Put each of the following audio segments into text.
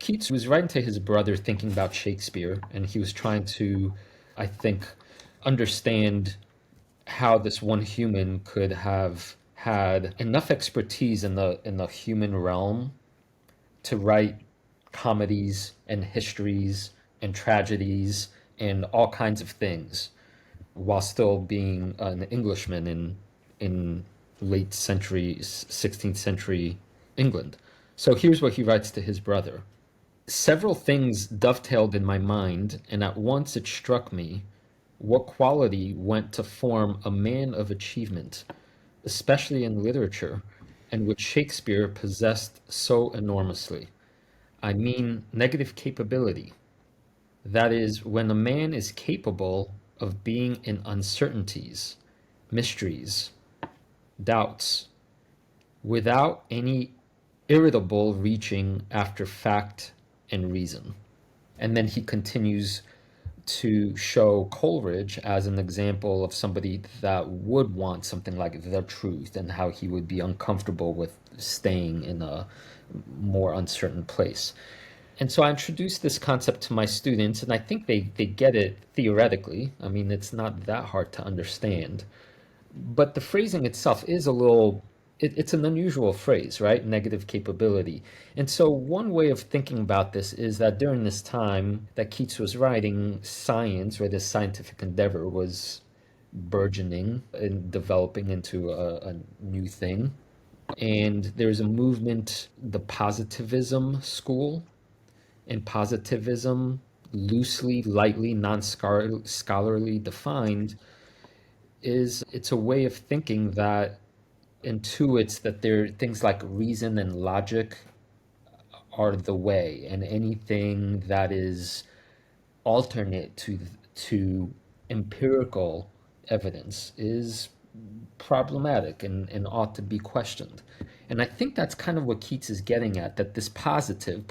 Keats was writing to his brother thinking about Shakespeare, and he was trying to, I think, understand how this one human could have had enough expertise in the human realm to write comedies and histories and tragedies and all kinds of things while still being an Englishman in late century 16th century England. So here's what he writes to his brother. Several things dovetailed in my mind, and at once it struck me what quality went to form a man of achievement, especially in literature, and which Shakespeare possessed so enormously. I mean negative capability. That is, when a man is capable of being in uncertainties, mysteries, doubts, without any irritable reaching after fact and reason. And then he continues to show Coleridge as an example of somebody that would want something like the truth and how he would be uncomfortable with staying in a more uncertain place. And so I introduced this concept to my students, and I think they get it theoretically. I mean, it's not that hard to understand. But the phrasing itself is a little, it's an unusual phrase, right? Negative capability. And so one way of thinking about this is that during this time that Keats was writing, science, or this scientific endeavor, was burgeoning and developing into a new thing. And there's a movement, the positivism school, and positivism, loosely, lightly, non-scholarly defined, is it's a way of thinking that intuits that there things like reason and logic are the way, and anything that is alternate to empirical evidence is problematic and ought to be questioned. And I think that's kind of what Keats is getting at, that this positive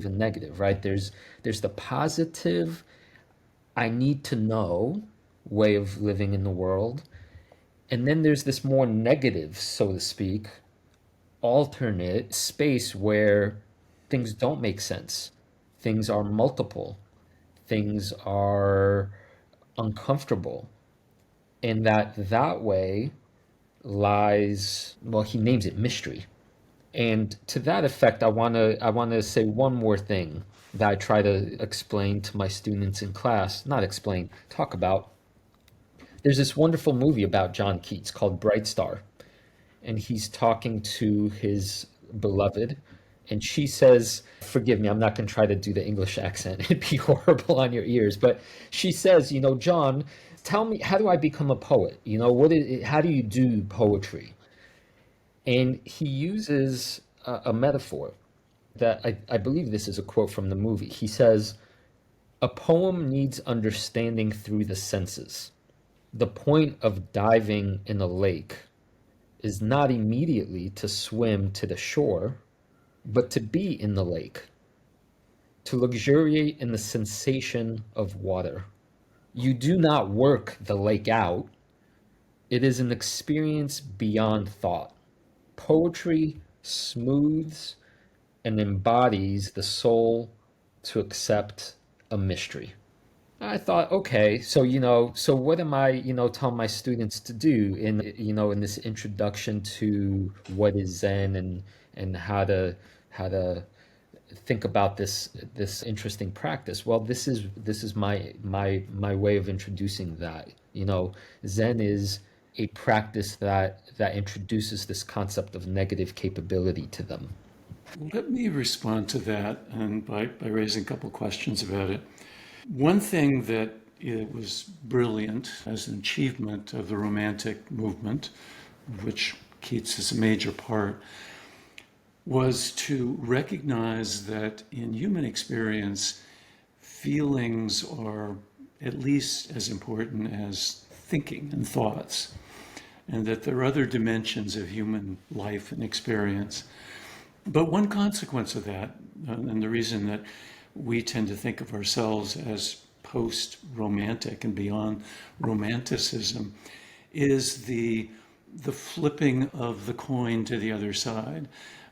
and negative, right? There's the positive, I need to know way of living in the world. And then there's this more negative, so to speak, alternate space where things don't make sense. Things are multiple. Things are uncomfortable. And that way lies, well, he names it mystery. And to that effect, I want to say one more thing that I try to explain to my students in class, not explain, talk about. There's this wonderful movie about John Keats called Bright Star, and he's talking to his beloved, and she says, forgive me, I'm not going to try to do the English accent, it'd be horrible on your ears, but she says, John, tell me, how do I become a poet? How do you do poetry? And he uses a metaphor that I believe this is a quote from the movie. He says, a poem needs understanding through the senses. The point of diving in a lake is not immediately to swim to the shore, but to be in the lake, to luxuriate in the sensation of water. You do not work the lake out. It is an experience beyond thought. Poetry smooths and embodies the soul to accept a mystery. I thought, okay, so what am I, telling my students to do in this introduction to what is Zen and how to think about this interesting practice? Well, this is my way of introducing that. Zen is a practice that introduces this concept of negative capability to them. Let me respond to that and by raising a couple questions about it. One thing that it was brilliant as an achievement of the Romantic movement, of which Keats is a major part, was to recognize that in human experience, feelings are at least as important as thinking and thoughts, and that there are other dimensions of human life and experience. But one consequence of that, and the reason that we tend to think of ourselves as post-romantic and beyond romanticism, is the flipping of the coin to the other side.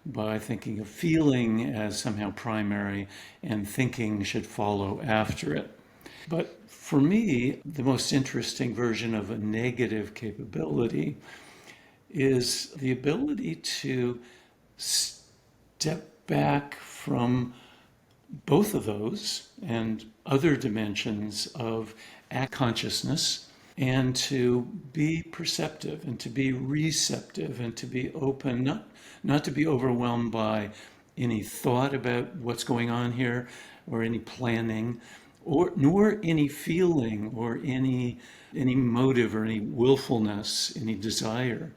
by thinking of feeling as somehow primary and thinking should follow after it. But for me, the most interesting version of a negative capability is the ability to step back from both of those and other dimensions of consciousness, and to be perceptive and to be receptive and to be open, not to be overwhelmed by any thought about what's going on here or any planning, or nor any feeling or any motive or any willfulness, any desire,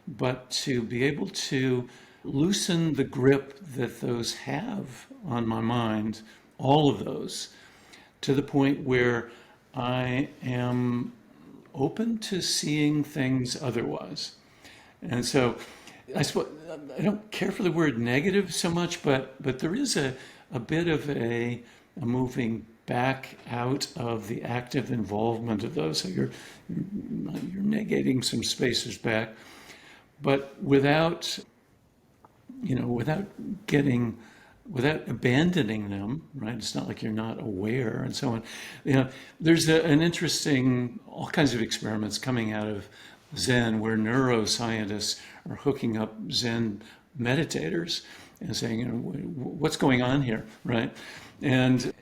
but to be able to loosen the grip that those have on my mind, all of those, to the point where I am open to seeing things otherwise. And so I suppose I don't care for the word negative so much, but there is a bit of a moving back out of the active involvement of those. So you're negating some spaces back, but without abandoning them, right? It's not like you're not aware and so on. There's an interesting, all kinds of experiments coming out of Zen where neuroscientists are hooking up Zen meditators and saying, what's going on here, right? And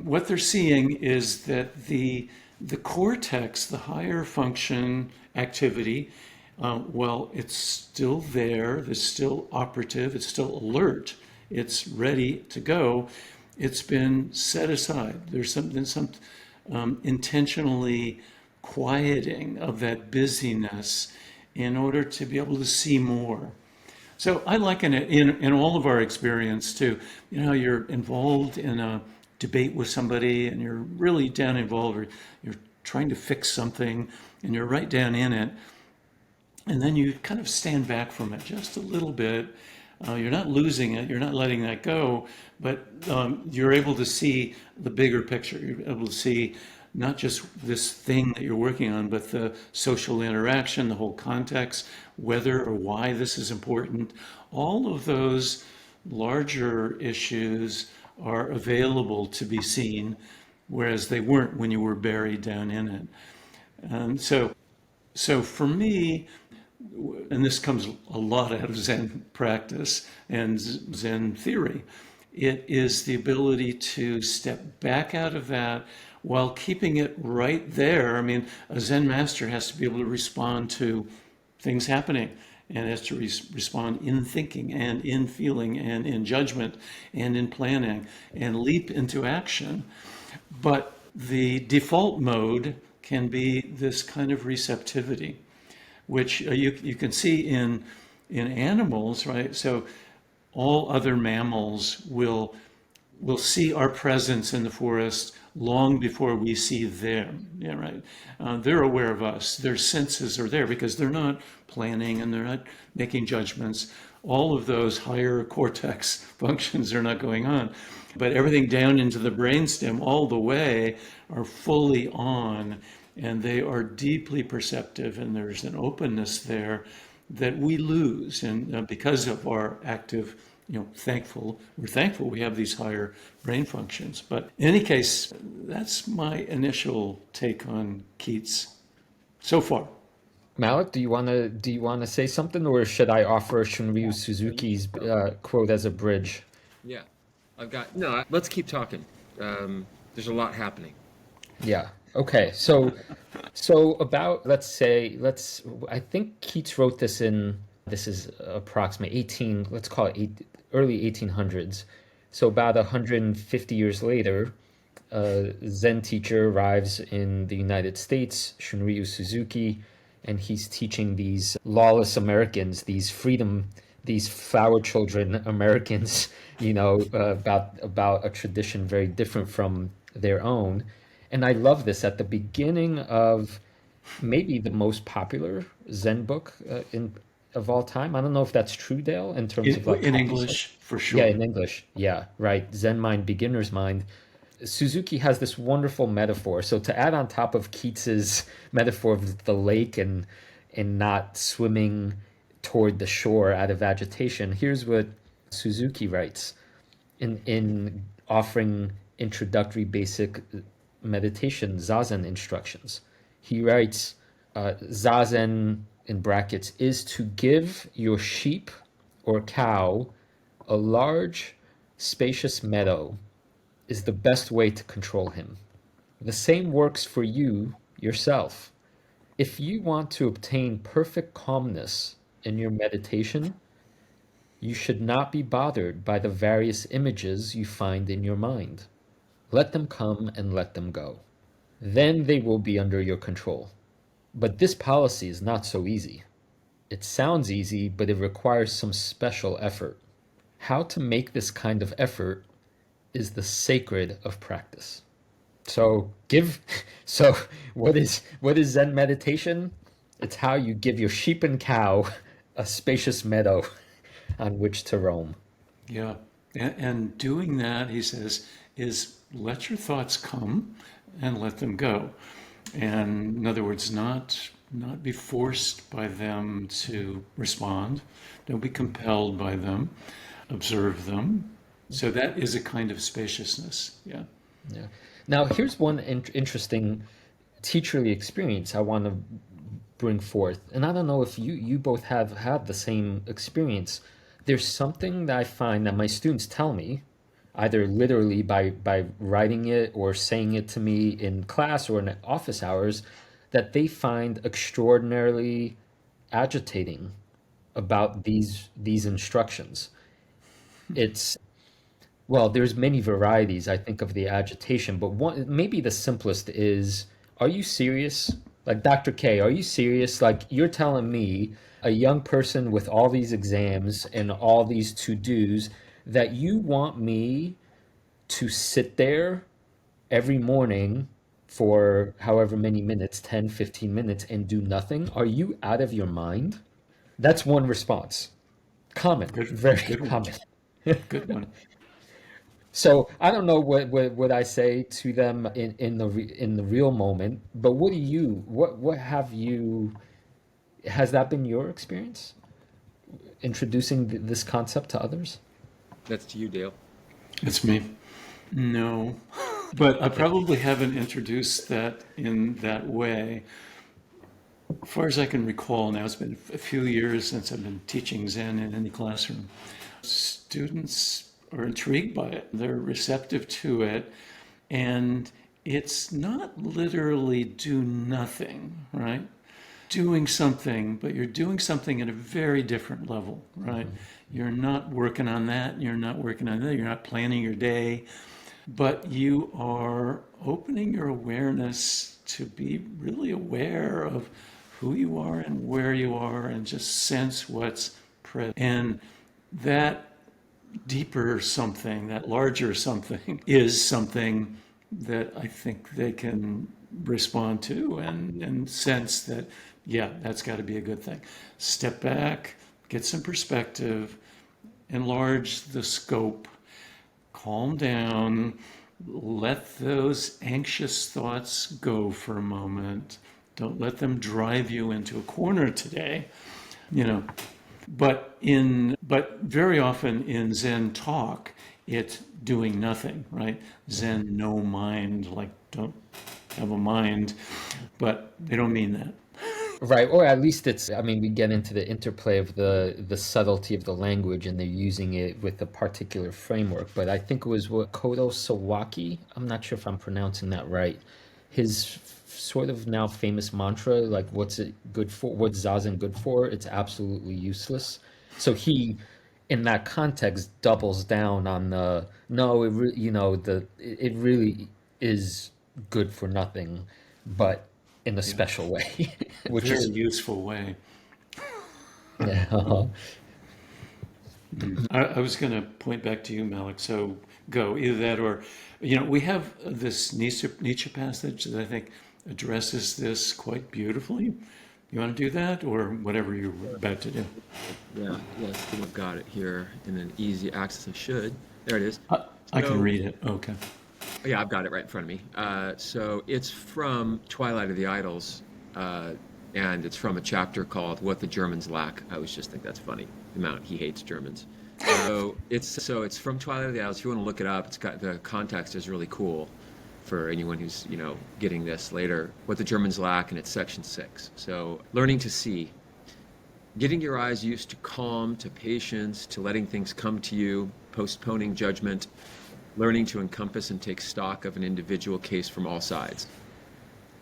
what they're seeing is that the cortex, the higher function activity, well, it's still there, it's still operative, it's still alert, it's ready to go. It's been set aside. There's some intentionally quieting of that busyness in order to be able to see more. So I liken it in all of our experience to, you're involved in a debate with somebody and you're really down involved, or you're trying to fix something and you're right down in it. And then you kind of stand back from it just a little bit. You're not losing it, you're not letting that go, but you're able to see the bigger picture. You're able to see not just this thing that you're working on, but the social interaction, the whole context, whether or why this is important. All of those larger issues are available to be seen, whereas they weren't when you were buried down in it. And so for me, and this comes a lot out of Zen practice and Zen theory, it is the ability to step back out of that while keeping it right there. I mean, a Zen master has to be able to respond to things happening, and has to respond in thinking and in feeling and in judgment and in planning and leap into action. But the default mode can be this kind of receptivity, which you can see in animals, right? So all other mammals will see our presence in the forest long before we see them. Yeah, right. They're aware of us. Their senses are there because they're not planning and they're not making judgments. All of those higher cortex functions are not going on, but everything down into the brainstem all the way are fully on, and they are deeply perceptive, and there's an openness there that we lose. And because of our active, we're thankful we have these higher brain functions. But in any case, that's my initial take on Keats so far. Malek, do you want to say something, or should I offer Shunryu Suzuki's quote as a bridge? Yeah, no. Let's keep talking. There's a lot happening. Yeah. Okay. So about, I think Keats wrote this is approximately let's call it early 1800s. So about 150 years later, a Zen teacher arrives in the United States, Shunryu Suzuki, and he's teaching these lawless Americans, these flower children Americans, about a tradition very different from their own. And I love this at the beginning of maybe the most popular Zen book of all time. I don't know if that's true, Dale, in terms of in English, for sure. Yeah, in English. Yeah, right. Zen Mind, Beginner's Mind. Suzuki has this wonderful metaphor. So to add on top of Keats's metaphor of the lake and not swimming toward the shore out of agitation. Here's what Suzuki writes in offering introductory basic meditation zazen instructions. He writes, zazen in brackets is to give your sheep or cow a large, spacious meadow is the best way to control him. The same works for you yourself. If you want to obtain perfect calmness in your meditation, you should not be bothered by the various images you find in your mind. Let them come and let them go. Then they will be under your control. But this policy is not so easy. It sounds easy, but it requires some special effort. How to make this kind of effort is the sacred of practice. So so what is Zen meditation? It's how you give your sheep and cow a spacious meadow on which to roam. Yeah. And doing that, he says, is let your thoughts come and let them go. And in other words, not be forced by them to respond. Don't be compelled by them. Observe them. So that is a kind of spaciousness. Yeah. Yeah. Now, here's one interesting teacherly experience I want to bring forth. And I don't know if you both have had the same experience. There's something that I find that my students tell me, either literally by writing it or saying it to me in class or in office hours, that they find extraordinarily agitating about these instructions. It's well, there's many varieties, I think, of the agitation, but one maybe the simplest is, are you serious? Like Dr. K, are you serious? Like you're telling me, a young person with all these exams and all these to-dos, that you want me to sit there every morning for however many minutes, 10, 15 minutes, and do nothing? Are you out of your mind? That's one response. Common, very Good one. common. Good one. So I don't know what I say to them in the real moment, but what have you, has that been your experience introducing this concept to others? That's to you, Dale. It's me. No. But I probably haven't introduced that in that way. As far as I can recall now, it's been a few years since I've been teaching Zen in any classroom. Students are intrigued by it. They're receptive to it. And it's not literally do nothing, right? Doing something, but you're doing something at a very different level, right? You're not working on that. You're not working on that. You're not planning your day, but you are opening your awareness to be really aware of who you are and where you are and just sense what's present. And that deeper something, that larger something, is something that I think they can respond to and sense that, yeah, that's got to be a good thing. Step back, get some perspective, enlarge the scope, calm down, let those anxious thoughts go for a moment. Don't let them drive you into a corner today, you know. But very often in Zen talk, it's doing nothing, right? Zen no mind, like don't have a mind, but they don't mean that. Right, or at least it's, I mean, we get into the interplay of the subtlety of the language and they're using it with a particular framework. But I think it was what Kodo Sawaki, I'm not sure if I'm pronouncing that right, his sort of now famous mantra, like what's it good for, what's Zazen good for? It's absolutely useless. So he, in that context, doubles down on the, no, it really is good for nothing, but in a Yeah. special way, A which very is useful way. yeah. I was going to point back to you, Malek. So go either that or, we have this Nietzsche passage that I think addresses this quite beautifully. You want to do that or whatever you're about to do? Yeah, yes, I think I've got it here in an easy access. I should. There it is. I can So, read it. Okay. yeah, I've got it right in front of me. So it's from Twilight of the Idols, and it's from a chapter called "What the Germans Lack." I always just think that's funny, the amount he hates Germans. So it's from Twilight of the Owls. If you want to look it up, it's got the context is really cool for anyone who's getting this later. What the Germans lack, and it's section 6. So learning to see, getting your eyes used to calm, to patience, to letting things come to you, postponing judgment, learning to encompass and take stock of an individual case from all sides.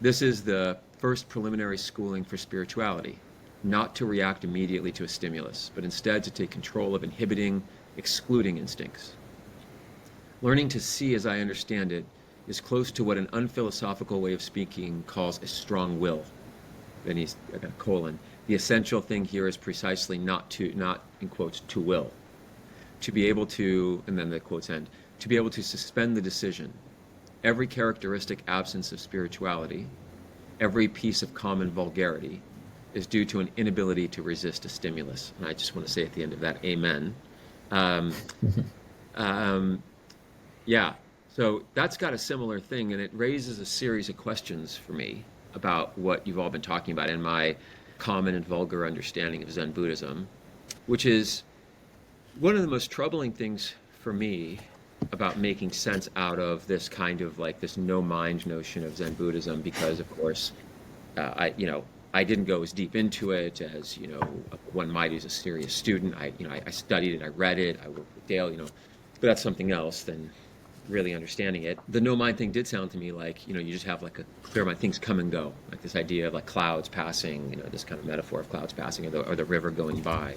This is the first preliminary schooling for spirituality, not to react immediately to a stimulus, but instead to take control of inhibiting, excluding instincts. Learning to see, as I understand it, is close to what an unphilosophical way of speaking calls a strong will. Then he's got a colon. The essential thing here is precisely not in quotes, to will. To be able to, and then the quotes end, to be able to suspend the decision. Every characteristic absence of spirituality, every piece of common vulgarity, is due to an inability to resist a stimulus. And I just want to say at the end of that, amen. Yeah, so that's got a similar thing, and it raises a series of questions for me about what you've all been talking about in my common and vulgar understanding of Zen Buddhism, which is one of the most troubling things for me about making sense out of this kind of like this no mind notion of Zen Buddhism, because of course, I didn't go as deep into it as one might as a serious student. I studied it, I read it, I worked with Dale, but that's something else than really understanding it. The no mind thing did sound to me like you just have like a clear mind, things come and go, like this idea of like clouds passing, this kind of metaphor of clouds passing, or the river going by.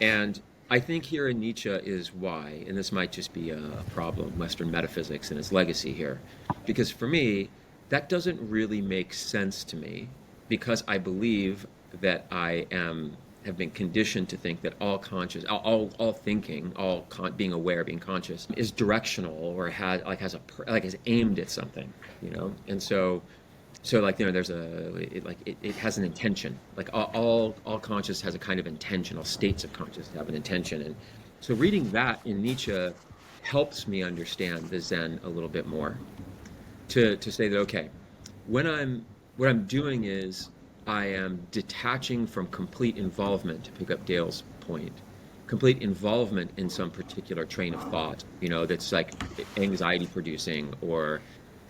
And I think here in Nietzsche is why, and this might just be a problem, Western metaphysics and its legacy here, because for me that doesn't really make sense to me, because I believe that I have been conditioned to think that all conscious, all thinking, being aware, being conscious, is directional or is aimed at something, And so like there's it has an intention. Like all conscious has a kind of intention. All states of conscious have an intention, and so reading that in Nietzsche helps me understand the Zen a little bit more. To say that okay, what I'm doing is I am detaching from complete involvement, to pick up Dale's point, complete involvement in some particular train of thought, that's like anxiety producing or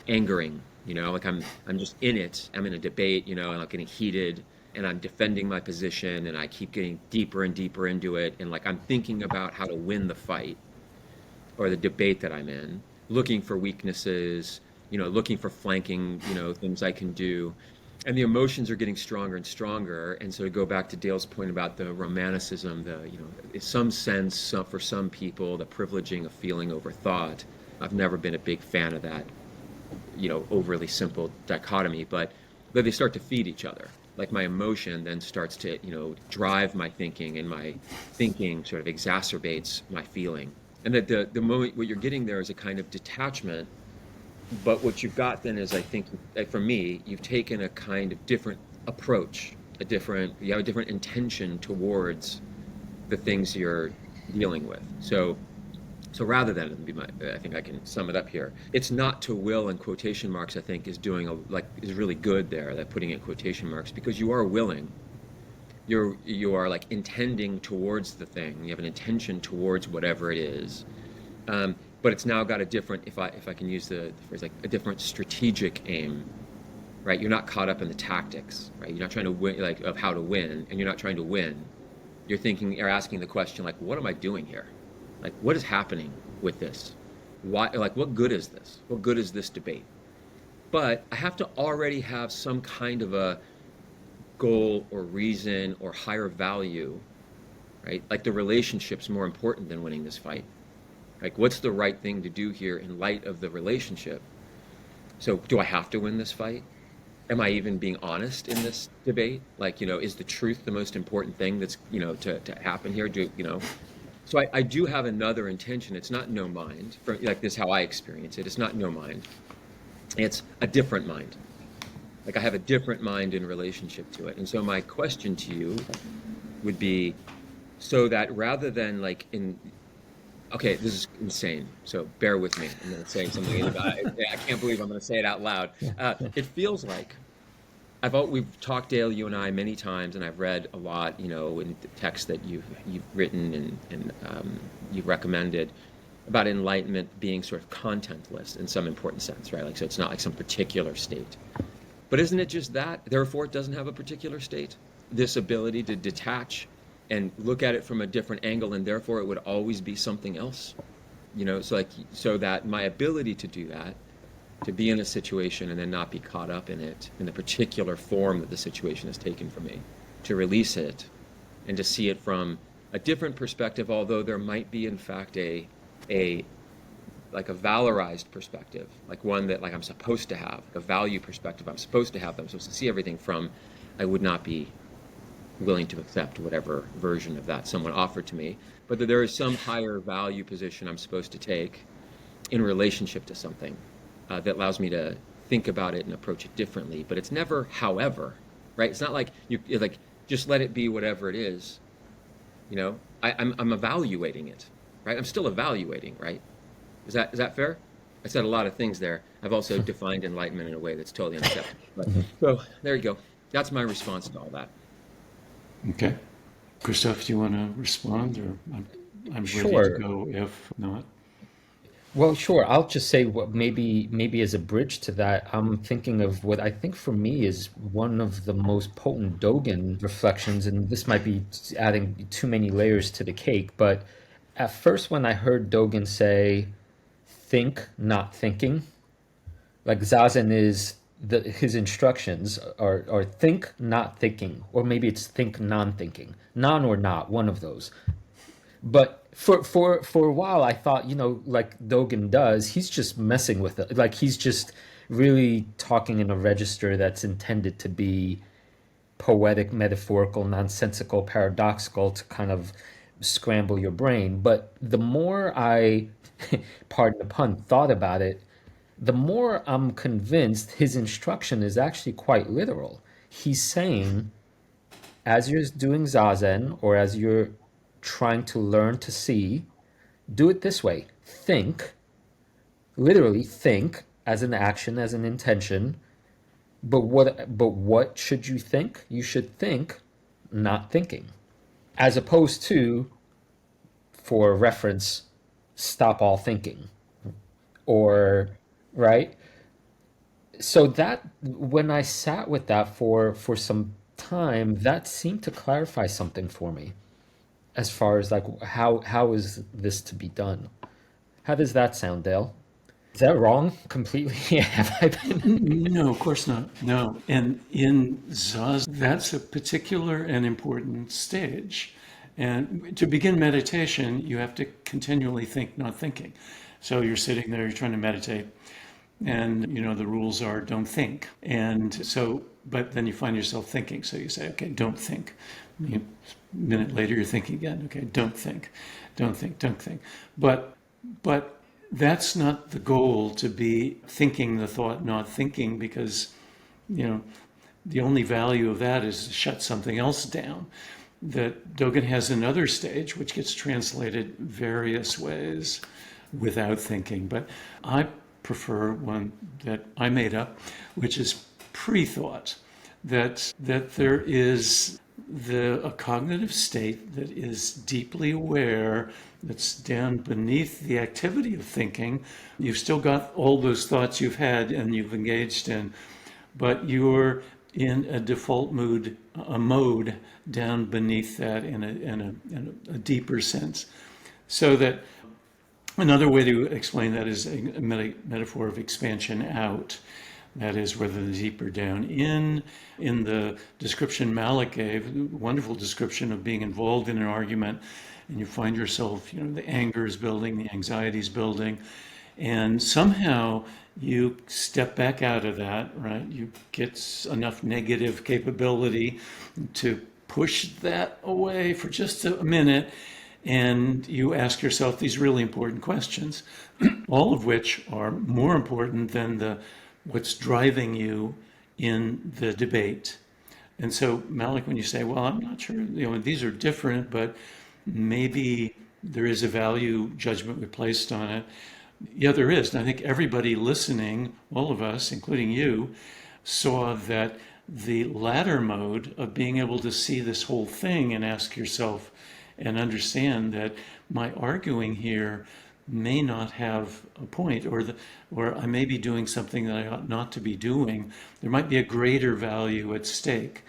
angering, like I'm just in it. I'm in a debate, and I'm getting heated and I'm defending my position and I keep getting deeper and deeper into it. And like I'm thinking about how to win the fight or the debate that I'm in, looking for weaknesses, looking for flanking, things I can do. And the emotions are getting stronger and stronger. And so to go back to Dale's point about the romanticism, in some sense, for some people, the privileging of feeling over thought. I've never been a big fan of that, overly simple dichotomy, but they start to feed each other. Like my emotion then starts to, drive my thinking, and my thinking sort of exacerbates my feeling. And that the moment what you're getting there is a kind of detachment. But what you've got then is, I think, for me, you've taken a kind of different approach, you have a different intention towards the things you're dealing with. So rather than, I think I can sum it up here. It's not to will in quotation marks, I think, is really good there, that putting in quotation marks, because you are willing. You are like intending towards the thing. You have an intention towards whatever it is. But it's now got a different, if I can use the phrase, like a different strategic aim, right? You're not caught up in the tactics, right? You're not trying to win, of how to win, and you're not trying to win. You're asking the question, like, what am I doing here? Like, what is happening with this? Why? Like, what good is this? What good is this debate? But I have to already have some kind of a goal or reason or higher value, right? Like the relationship's more important than winning this fight. Like, what's the right thing to do here in light of the relationship? So do I have to win this fight? Am I even being honest in this debate? Like, is the truth the most important thing that's, to happen here? So I do have another intention. It's not no mind. Like this is how I experience it. It's not no mind. It's a different mind. Like I have a different mind in relationship to it. And so my question to you would be, so that rather than like okay, this is insane, so bear with me. I'm going to say something about it. I can't believe I'm going to say it out loud. It feels like we've talked, Dale, you and I, many times, and I've read a lot, in the text that you've written and you've recommended about enlightenment being sort of contentless in some important sense, right? Like, so it's not like some particular state. But isn't it just that? Therefore, it doesn't have a particular state. This ability to detach and look at it from a different angle, and therefore it would always be something else. So that my ability to do that, to be in a situation and then not be caught up in it, in the particular form that the situation has taken for me, to release it and to see it from a different perspective, although there might be in fact a valorized perspective, like one that like I'm supposed to have, a value perspective I'm supposed to have, that I'm supposed to see everything from. I would not be willing to accept whatever version of that someone offered to me, but that there is some higher value position I'm supposed to take in relationship to something that allows me to think about it and approach it differently. But it's never however, right? It's not like you're like, just let it be whatever it is. I'm evaluating it, right? I'm still evaluating, right? Is that fair? I said a lot of things there. I've also defined enlightenment in a way that's totally unacceptable. But, so there you go. That's my response to all that. Okay. Krzysztof, do you want to respond, or I'm ready to Sure. go if not? Well, sure. I'll just say what maybe as a bridge to that, I'm thinking of what I think for me is one of the most potent Dogen reflections, and this might be adding too many layers to the cake, but at first when I heard Dogen say, think, not thinking, like Zazen is his instructions are think, not thinking, or maybe it's think, non-thinking, non or not, one of those. But for a while, I thought, like Dogen does, he's just messing with it. Like he's just really talking in a register that's intended to be poetic, metaphorical, nonsensical, paradoxical to kind of scramble your brain. But the more I, pardon the pun, thought about it, the more I'm convinced his instruction is actually quite literal. He's saying, as you're doing Zazen or as you're trying to learn to see, do it this way. Think, literally think as an action, as an intention. But what should you think? You should think not thinking. As opposed to, for reference, stop all thinking. Or right? So that when I sat with that for some time, that seemed to clarify something for me as far as like how is this to be done? How does that sound, Dale? Is that wrong completely? Have I been? No, of course not. No. And in Zaz, that's a particular and important stage. And to begin meditation, you have to continually think, not thinking. So you're sitting there, you're trying to meditate, and the rules are don't think. And so, but then you find yourself thinking. So you say, okay, don't think. A minute later, you're thinking again. Okay, don't think, don't think, don't think. But that's not the goal, to be thinking the thought, not thinking, because the only value of that is to shut something else down. That Dogen has another stage which gets translated various ways without thinking, but I prefer one that I made up, which is pre-thought. That there is a cognitive state that is deeply aware, that's down beneath the activity of thinking. You've still got all those thoughts you've had and you've engaged in, but you're in a default mood, a mode down beneath that in a deeper sense. So that another way to explain that is a metaphor of expansion out. That is, whether the deeper down in the description Malek gave, wonderful description of being involved in an argument, and you find yourself, the anger is building, the anxiety is building, and somehow you step back out of that, right? You get enough negative capability to push that away for just a minute, and you ask yourself these really important questions, all of which are more important than what's driving you in the debate. And so, Malik, when you say, well, I'm not sure, these are different, but maybe there is a value judgment we placed on it. Yeah, there is. And I think everybody listening, all of us, including you, saw that the latter mode of being able to see this whole thing and ask yourself and understand that my arguing here may not have a point, or I may be doing something that I ought not to be doing. There might be a greater value at stake.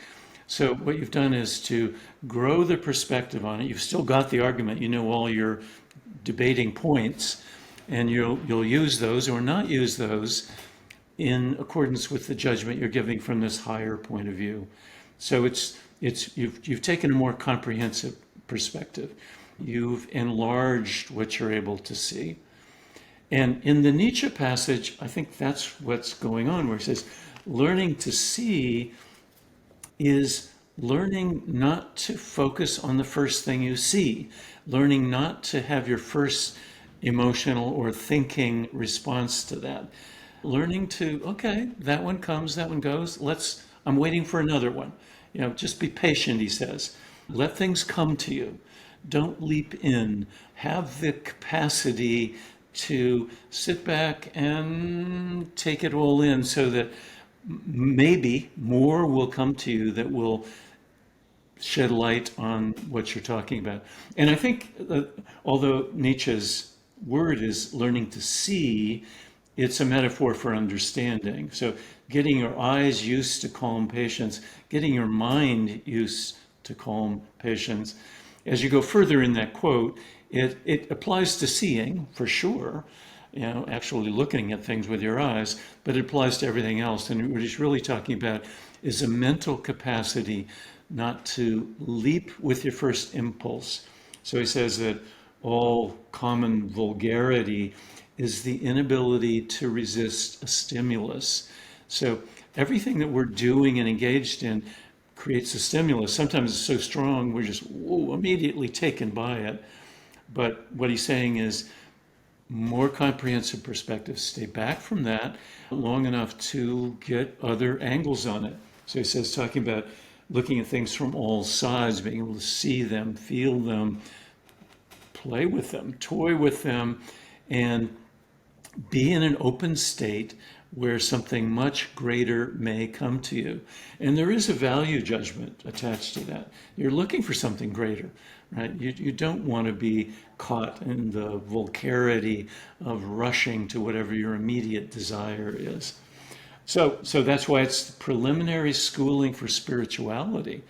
So what you've done is to grow the perspective on it. You've still got the argument, you know all your debating points, and you'll use those or not use those in accordance with the judgment you're giving from this higher point of view. So you've taken a more comprehensive perspective. You've enlarged what you're able to see. And in the Nietzsche passage, I think that's what's going on, where he says, learning to see is learning not to focus on the first thing you see, learning not to have your first emotional or thinking response to that. Learning to, okay, that one comes, that one goes, I'm waiting for another one. Just be patient, he says. Let things come to you. Don't leap in. Have the capacity to sit back and take it all in so that maybe more will come to you that will shed light on what you're talking about. And I think although Nietzsche's word is learning to see, it's a metaphor for understanding. So getting your eyes used to calm patience, getting your mind used to calm patience. As you go further in that quote, it applies to seeing for sure, actually looking at things with your eyes, but it applies to everything else. And what he's really talking about is a mental capacity not to leap with your first impulse. So he says that all common vulgarity is the inability to resist a stimulus. So everything that we're doing and engaged in creates a stimulus. Sometimes it's so strong we're just immediately taken by it. But what he's saying is more comprehensive perspective. Stay back from that long enough to get other angles on it. So he says, talking about looking at things from all sides, being able to see them, feel them, play with them, toy with them, and be in an open state where something much greater may come to you. And there is a value judgment attached to that. You're looking for something greater, right? You don't want to be caught in the vulgarity of rushing to whatever your immediate desire is. So that's why it's preliminary schooling for spirituality,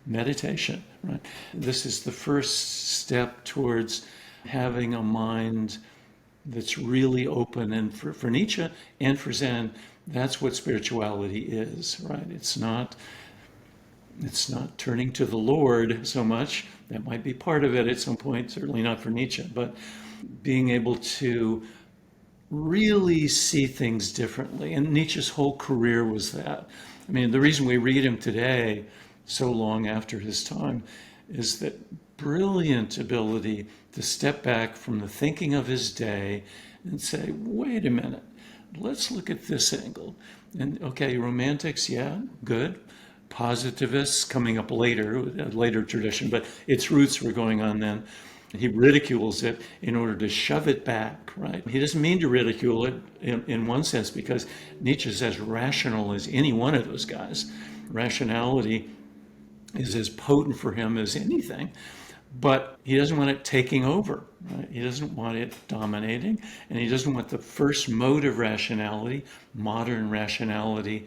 meditation, right? This is the first step towards having a mind that's really open. And for Nietzsche and for Zen, that's what spirituality is, right? It's not turning to the Lord so much. That might be part of it at some point, certainly not for Nietzsche, but being able to really see things differently. And Nietzsche's whole career was that. I mean, the reason we read him today, so long after his time, is that brilliant ability to step back from the thinking of his day and say, wait a minute, let's look at this angle. And okay, romantics, yeah, good. Positivists coming up later, a later tradition, but its roots were going on then. He ridicules it in order to shove it back, right? He doesn't mean to ridicule it in one sense, because Nietzsche's as rational as any one of those guys. Rationality is as potent for him as anything, but he doesn't want it taking over, right? He doesn't want it dominating, and he doesn't want the first mode of rationality, modern rationality,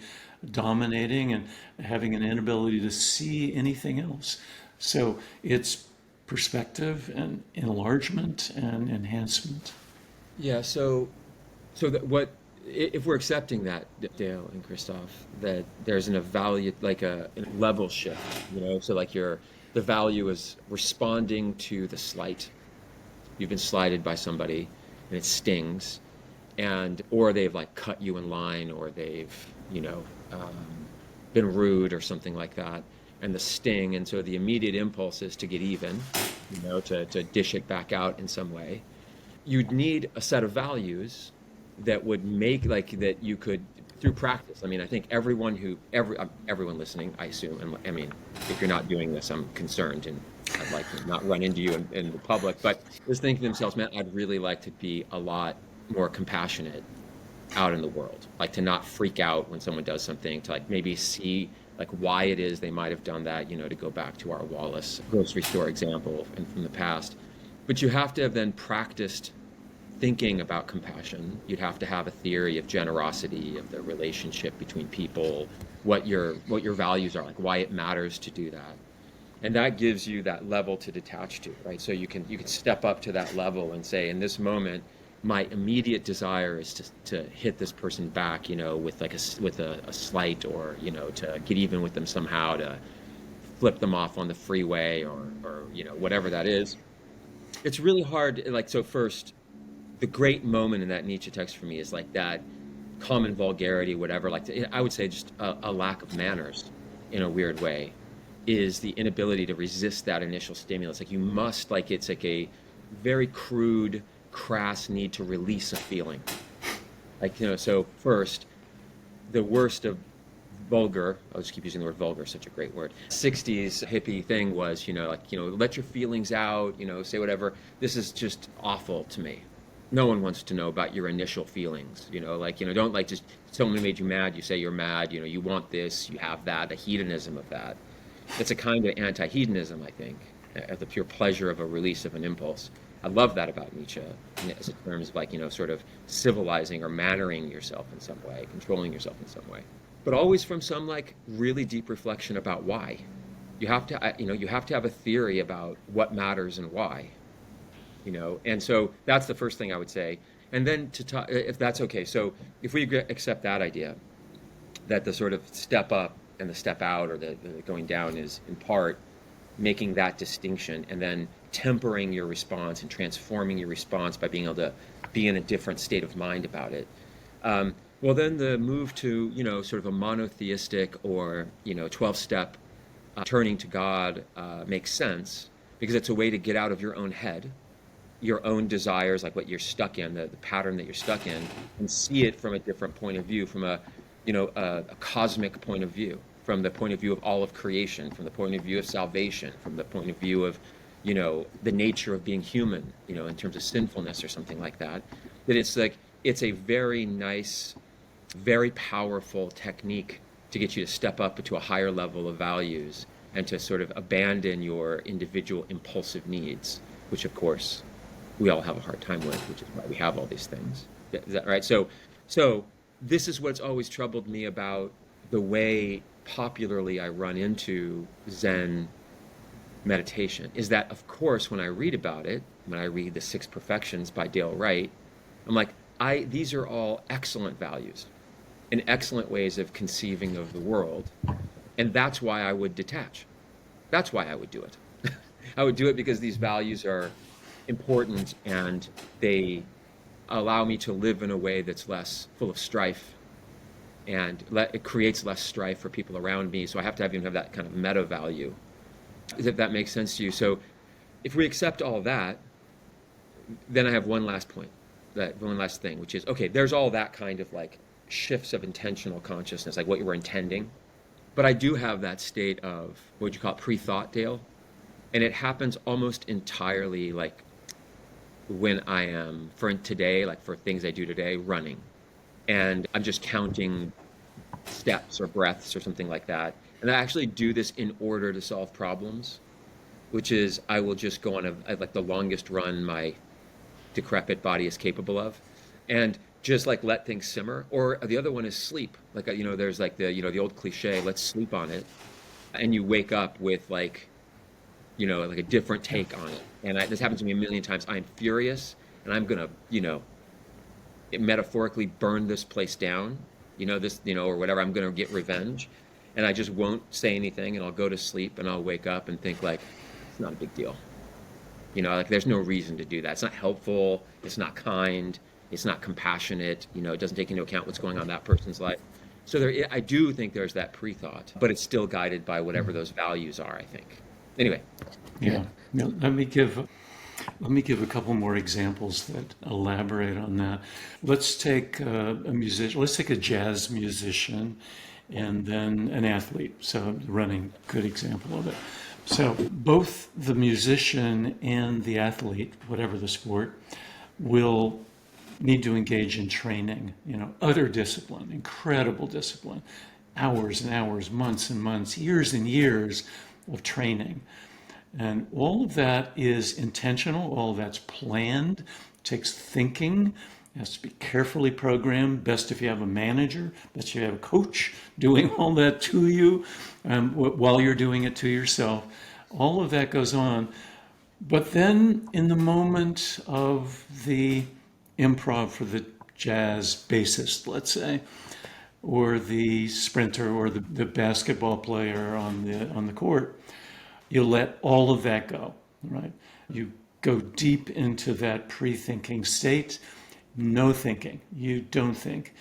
dominating and having an inability to see anything else. So it's perspective and enlargement and enhancement. Yeah. So if we're accepting that, Dale and Krzysztof, that there's an evaluate like a level shift, so like the value is responding to the slight. You've been slighted by somebody and it stings, or they've like cut you in line, or they've been rude or something like that, and the sting, and so the immediate impulse is to get even, to dish it back out in some way. You'd need a set of values that would make that you could, through practice. I mean, I think everyone listening, I assume, and I mean, if you're not doing this, I'm concerned, and I'd like to not run into you in the public, but just thinking to themselves, man, I'd really like to be a lot more compassionate out in the world, like to not freak out when someone does something, to like maybe see like why it is they might have done that, to go back to our Wallace grocery store example and from the past. But you have to have then practiced thinking about compassion. You'd have to have a theory of generosity, of the relationship between people, what your values are, like why it matters to do that. And that gives you that level to detach to, right? So you can step up to that level and say, in this moment, my immediate desire is to hit this person back, with like a slight, or to get even with them somehow, to flip them off on the freeway, or whatever that is. It's really hard. Like, so first, the great moment in that Nietzsche text for me is like that common vulgarity, whatever. Like, I would say just a lack of manners in a weird way, is the inability to resist that initial stimulus. Like, you must, like, it's like a very crude, crass need to release a feeling. Like, so first, the worst of vulgar, I'll just keep using the word vulgar, such a great word, 60s hippie thing was, let your feelings out, say whatever. This is just awful to me. No one wants to know about your initial feelings, don't, like, just someone made you mad, you say you're mad, you want this, you have that, the hedonism of that. It's a kind of anti-hedonism, I think, the pure pleasure of a release of an impulse. I love that about Nietzsche, as in terms of, like, sort of civilizing or mannering yourself in some way, controlling yourself in some way. But always from some, like, really deep reflection about why. You have to, you have to have a theory about what matters and why, And so that's the first thing I would say. And then to talk, if that's okay. So if we accept that idea, that the sort of step up and the step out, or the going down, is in part making that distinction, and then tempering your response and transforming your response by being able to be in a different state of mind about it. Well, then the move to, sort of a monotheistic or, 12-step turning to God makes sense, because it's a way to get out of your own head, your own desires, like what you're stuck in, the pattern that you're stuck in, and see it from a different point of view, from a cosmic point of view, from the point of view of all of creation, from the point of view of salvation, from the point of view of, the nature of being human, in terms of sinfulness or something like that. That it's like, it's a very nice, very powerful technique to get you to step up to a higher level of values, and to sort of abandon your individual impulsive needs, which of course we all have a hard time with, which is why we have all these things. Is that right? So this is what's always troubled me about the way popularly I run into Zen meditation, is that, of course, when I read about it, when I read The Six Perfections by Dale Wright, I'm like, these are all excellent values and excellent ways of conceiving of the world. And that's why I would detach. That's why I would do it. I would do it because these values are important, and they allow me to live in a way that's less full of strife, and it creates less strife for people around me. So I have to even have that kind of meta value, if that makes sense to you. So if we accept all that, then I have one last point, one last thing, which is, okay, there's all that kind of like shifts of intentional consciousness, like what you were intending. But I do have that state of, what would you call it, pre-thought, Dale? And it happens almost entirely, like, when I am, for today, like for things I do today, running. And I'm just counting steps or breaths or something like that. And I actually do this in order to solve problems, which is, I will just go on like the longest run my decrepit body is capable of, and just like let things simmer. Or the other one is sleep. Like, there's like the old cliche, let's sleep on it. And you wake up with like like a different take on it. And this happens to me a million times. I'm furious, and I'm gonna, metaphorically burn this place down, or whatever. I'm gonna get revenge, and I just won't say anything, and I'll go to sleep, and I'll wake up and think like, it's not a big deal. Like, there's no reason to do that. It's not helpful. It's not kind. It's not compassionate. It doesn't take into account what's going on in that person's life. So I do think there's that pre-thought, but it's still guided by whatever those values are, I think. Anyway. Yeah. Now, let me give a couple more examples that elaborate on that. Let's take a musician. Let's take a jazz musician, and then an athlete. So running, good example of it. So both the musician and the athlete, whatever the sport, will need to engage in training, utter discipline, incredible discipline. hours and hours, months and months, years and years of training. And all of that is intentional, all of that's planned, takes thinking, has to be carefully programmed. Best if you have a manager, best if you have a coach doing all that to you while you're doing it to yourself. All of that goes on. But then in the moment of the improv for the jazz bassist, let's say, or the sprinter or the basketball player on the court, you let all of that go, right? You go deep into that pre-thinking state. No thinking. You don't think.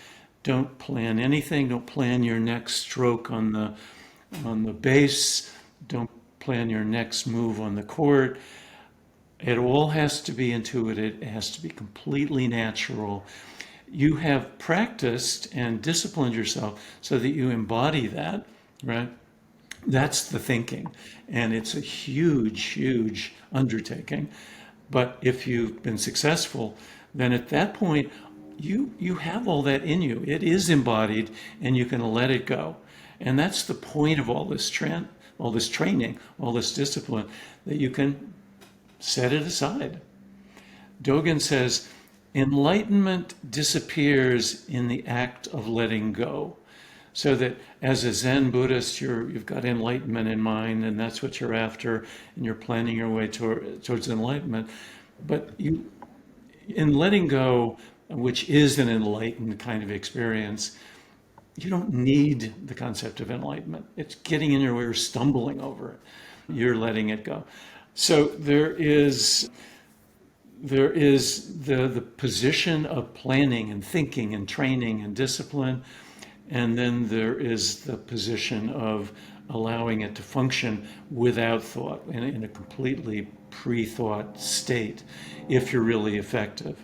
Don't plan anything. Don't plan your next stroke on the bass. Don't plan your next move on the court. It all has to be intuitive. It has to be completely natural. You have practiced and disciplined yourself so that you embody that, right? That's the thinking. And it's a huge, huge undertaking. But if you've been successful, then at that point, you have all that in you. It is embodied, and you can let it go. And that's the point of all this training, all this discipline, that you can set it aside. Dogen says, enlightenment disappears in the act of letting go. So that as a Zen Buddhist, you've got enlightenment in mind, and that's what you're after, and you're planning your way towards enlightenment. But in letting go, which is an enlightened kind of experience, you don't need the concept of enlightenment. It's getting in your way or stumbling over it. You're letting it go. So there is the position of planning and thinking and training and discipline. And then there is the position of allowing it to function without thought, in a completely pre-thought state, if you're really effective.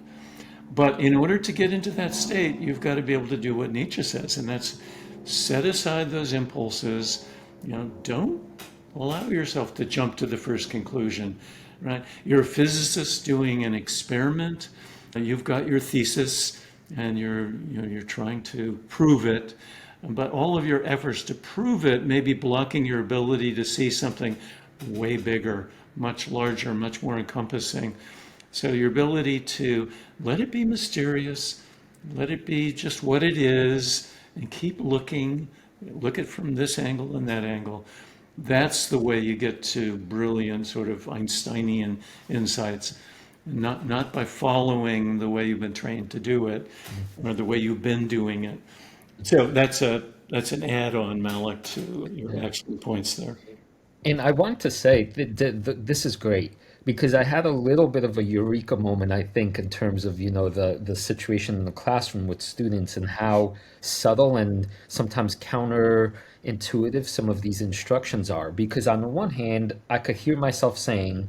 But in order to get into that state, you've got to be able to do what Nietzsche says, and that's set aside those impulses. Don't allow yourself to jump to the first conclusion, right? You're a physicist doing an experiment. You've got your thesis, and you're trying to prove it, but all of your efforts to prove it may be blocking your ability to see something way bigger, much larger, much more encompassing. So your ability to let it be mysterious, let it be just what it is, and keep looking, look at from this angle and that angle. That's the way you get to brilliant sort of Einsteinian insights. Not by following the way you've been trained to do it, or the way you've been doing it. So that's an add-on, Malek, to your excellent points there. And I want to say that this is great because I had a little bit of a eureka moment, I think, in terms of, the situation in the classroom with students and how subtle and sometimes counterintuitive some of these instructions are. Because on the one hand, I could hear myself saying,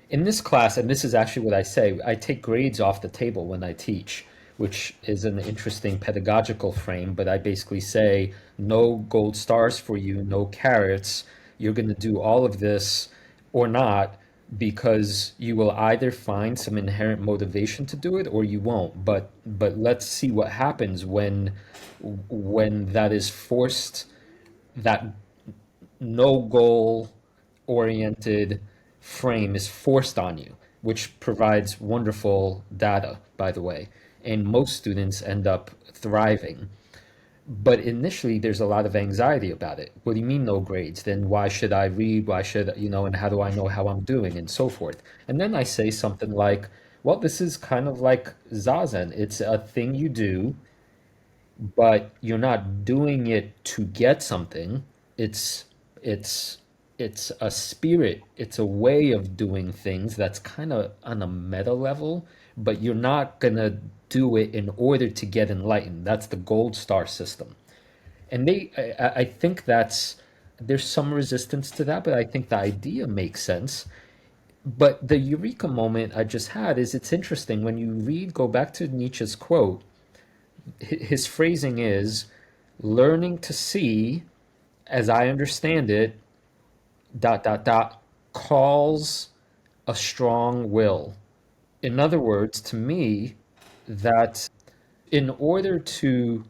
in this class, and this is actually what I say, I take grades off the table when I teach, which is an interesting pedagogical frame, but I basically say, no gold stars for you, no carrots. You're going to do all of this or not because you will either find some inherent motivation to do it or you won't. But let's see what happens when that is forced, that no goal oriented frame is forced on you, which provides wonderful data, by the way. And most students end up thriving. But initially, there's a lot of anxiety about it. What do you mean no grades? Then why should I read? Why should, and how do I know how I'm doing and so forth? And then I say something like, well, this is kind of like Zazen. It's a thing you do, but you're not doing it to get something. It's it's a spirit, it's a way of doing things that's kind of on a meta level, but you're not gonna do it in order to get enlightened. That's the gold star system. And I think there's some resistance to that, but I think the idea makes sense. But the eureka moment I just had is it's interesting when you go back to Nietzsche's quote, his phrasing is learning to see, as I understand it, dot, dot, dot, calls a strong will. In other words, to me, that in order to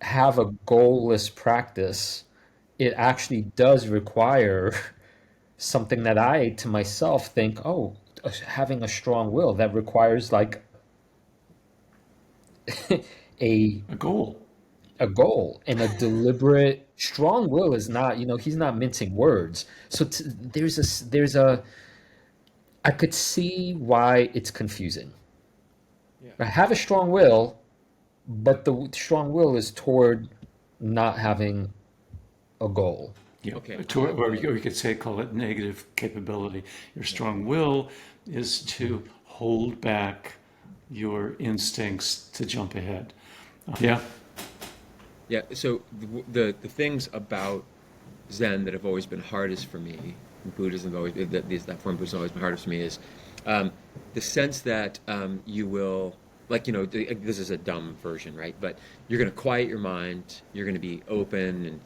have a goalless practice, it actually does require something that I to myself think, oh, having a strong will that requires like a A goal. a goal and a deliberate strong will is not, he's not mincing words. So there's a I could see why it's confusing. Yeah. I have a strong will, but the strong will is toward not having a goal. Yeah, Okay. or you could say, call it negative capability. Your strong will is to hold back your instincts to jump ahead. Yeah, Yeah. So the things about Zen that have always been hardest for me, and Buddhism have always that form of Buddhism has always been hardest for me is um, the sense that you will, like, this is a dumb version, right? But you're going to quiet your mind, you're going to be open and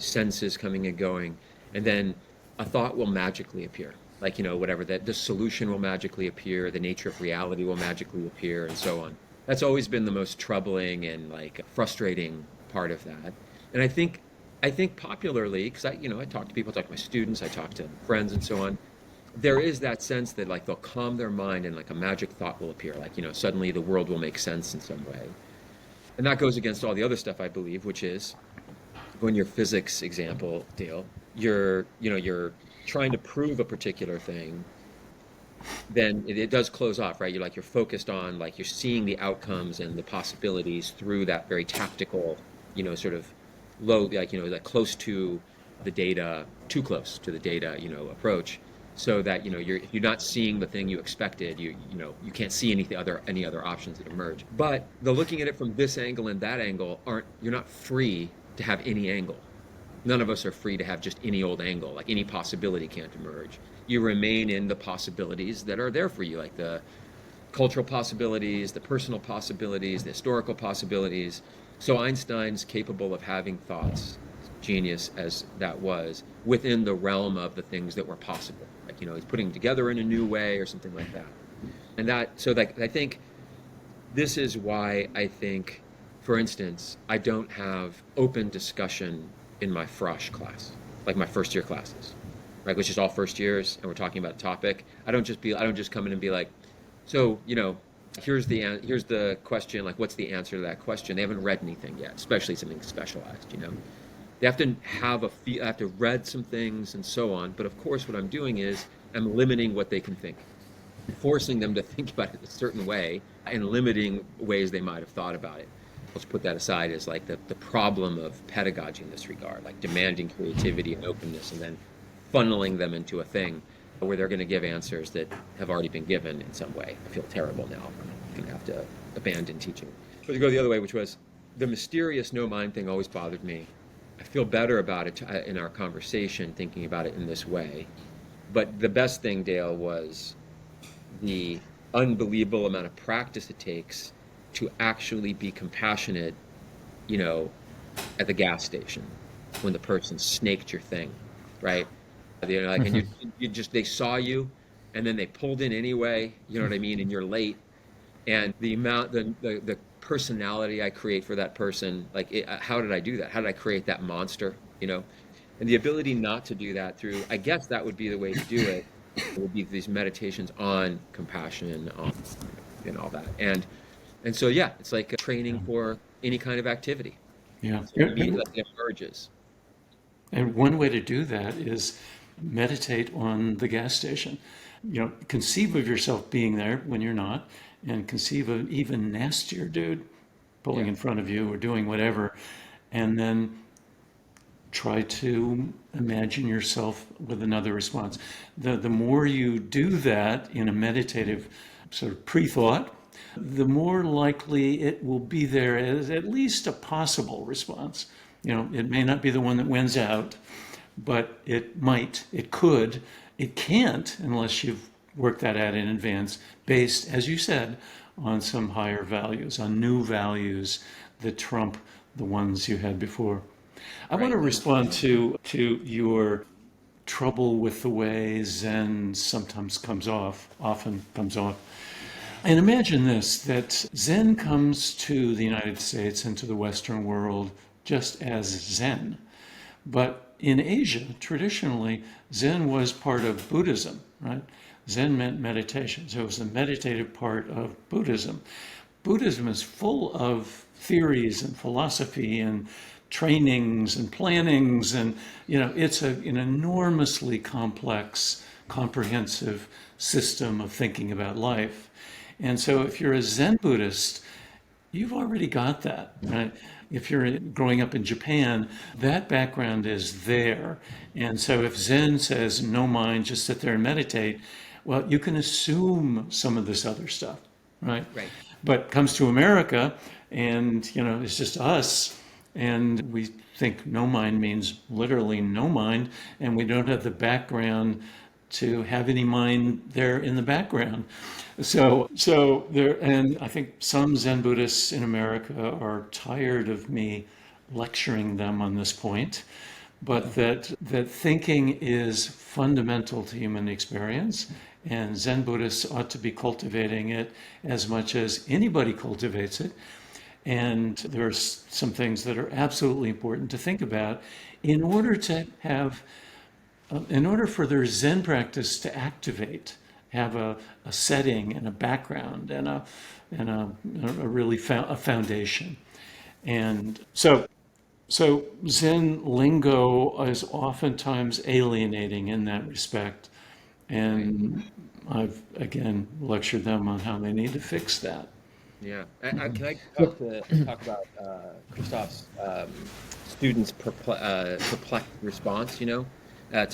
senses coming and going, and then a thought will magically appear. Like, whatever, that the solution will magically appear, the nature of reality will magically appear, and so on. That's always been the most troubling and like frustrating part of that. And I think popularly, because I talk to people, I talk to my students, I talk to friends and so on, there is that sense that like they'll calm their mind and like a magic thought will appear, like, suddenly the world will make sense in some way. And that goes against all the other stuff I believe, which is going your physics example, Dale, you're trying to prove a particular thing, then it does close off, right? You're focused on, like, you're seeing the outcomes and the possibilities through that very tactical, sort of low, like, like close to the data, too close to the data, approach, so that, if you're not seeing the thing you expected, you can't see any other options that emerge. But the looking at it from this angle and that angle you're not free to have any angle. None of us are free to have just any old angle, like any possibility can't emerge. You remain in the possibilities that are there for you, like the cultural possibilities, the personal possibilities, the historical possibilities. So Einstein's capable of having thoughts, genius as that was, within the realm of the things that were possible. Like, he's putting together in a new way or something like that. And so like, I think this is why I think, for instance, I don't have open discussion in my Frosh class, like my first year classes, right? Which is all first years, and we're talking about a topic. I don't just come in and be like, so, here's the question, like, what's the answer to that question? They haven't read anything yet, especially something specialized. They have to have to read some things and so on. But of course, what I'm doing is I'm limiting what they can think, forcing them to think about it a certain way and limiting ways they might have thought about it. Let's put that aside as like the problem of pedagogy in this regard, like demanding creativity and openness and then funneling them into a thing where they're going to give answers that have already been given in some way. I feel terrible now. I'm going to have to abandon teaching. But to go the other way, which was the mysterious no mind thing always bothered me. I feel better about it in our conversation, thinking about it in this way. But the best thing, Dale, was the unbelievable amount of practice it takes to actually be compassionate, at the gas station when the person snaked your thing, right? Like, and they saw you, and then they pulled in anyway. You know what I mean? And you're late, and the personality I create for that person, like, how did I do that? How did I create that monster? And the ability not to do that through, I guess that would be the way to do it. It would be these meditations on compassion, on and all that, and so yeah, it's like a training for any kind of activity. yeah. So immediately it emerges. And one way to do that is meditate on the gas station. Conceive of yourself being there when you're not, and conceive of even nastier dude pulling Yeah. in front of you or doing whatever, and then try to imagine yourself with another response. The more you do that in a meditative sort of pre-thought, the more likely it will be there as at least a possible response. It may not be the one that wins out, but it might, it could, it can't unless you've worked that out in advance, based, as you said, on some higher values, on new values that trump the ones you had before. I want to Right. respond to your trouble with the way Zen sometimes often comes off. And imagine this, that Zen comes to the United States and to the Western world just as Zen. But in Asia, traditionally, Zen was part of Buddhism, right? Zen meant meditation. So it was the meditative part of Buddhism. Buddhism is full of theories and philosophy and trainings and plannings. And, it's an enormously complex, comprehensive system of thinking about life. And so if you're a Zen Buddhist, you've already got that, right? If you're growing up in Japan, that background is there. And so if Zen says no mind, just sit there and meditate, well, you can assume some of this other stuff, right? Right. But comes to America and, it's just us. And we think no mind means literally no mind. And we don't have the background to have any mind there in the background. So there, and I think some Zen Buddhists in America are tired of me lecturing them on this point, but that thinking is fundamental to human experience, and Zen Buddhists ought to be cultivating it as much as anybody cultivates it. And there's some things that are absolutely important to think about in order for their Zen practice to activate, have a setting and a background and a really a foundation. And so Zen lingo is oftentimes alienating in that respect. And I've again lectured them on how they need to fix that. Yeah. Can I talk about Krzysztof's students' perplexed response, to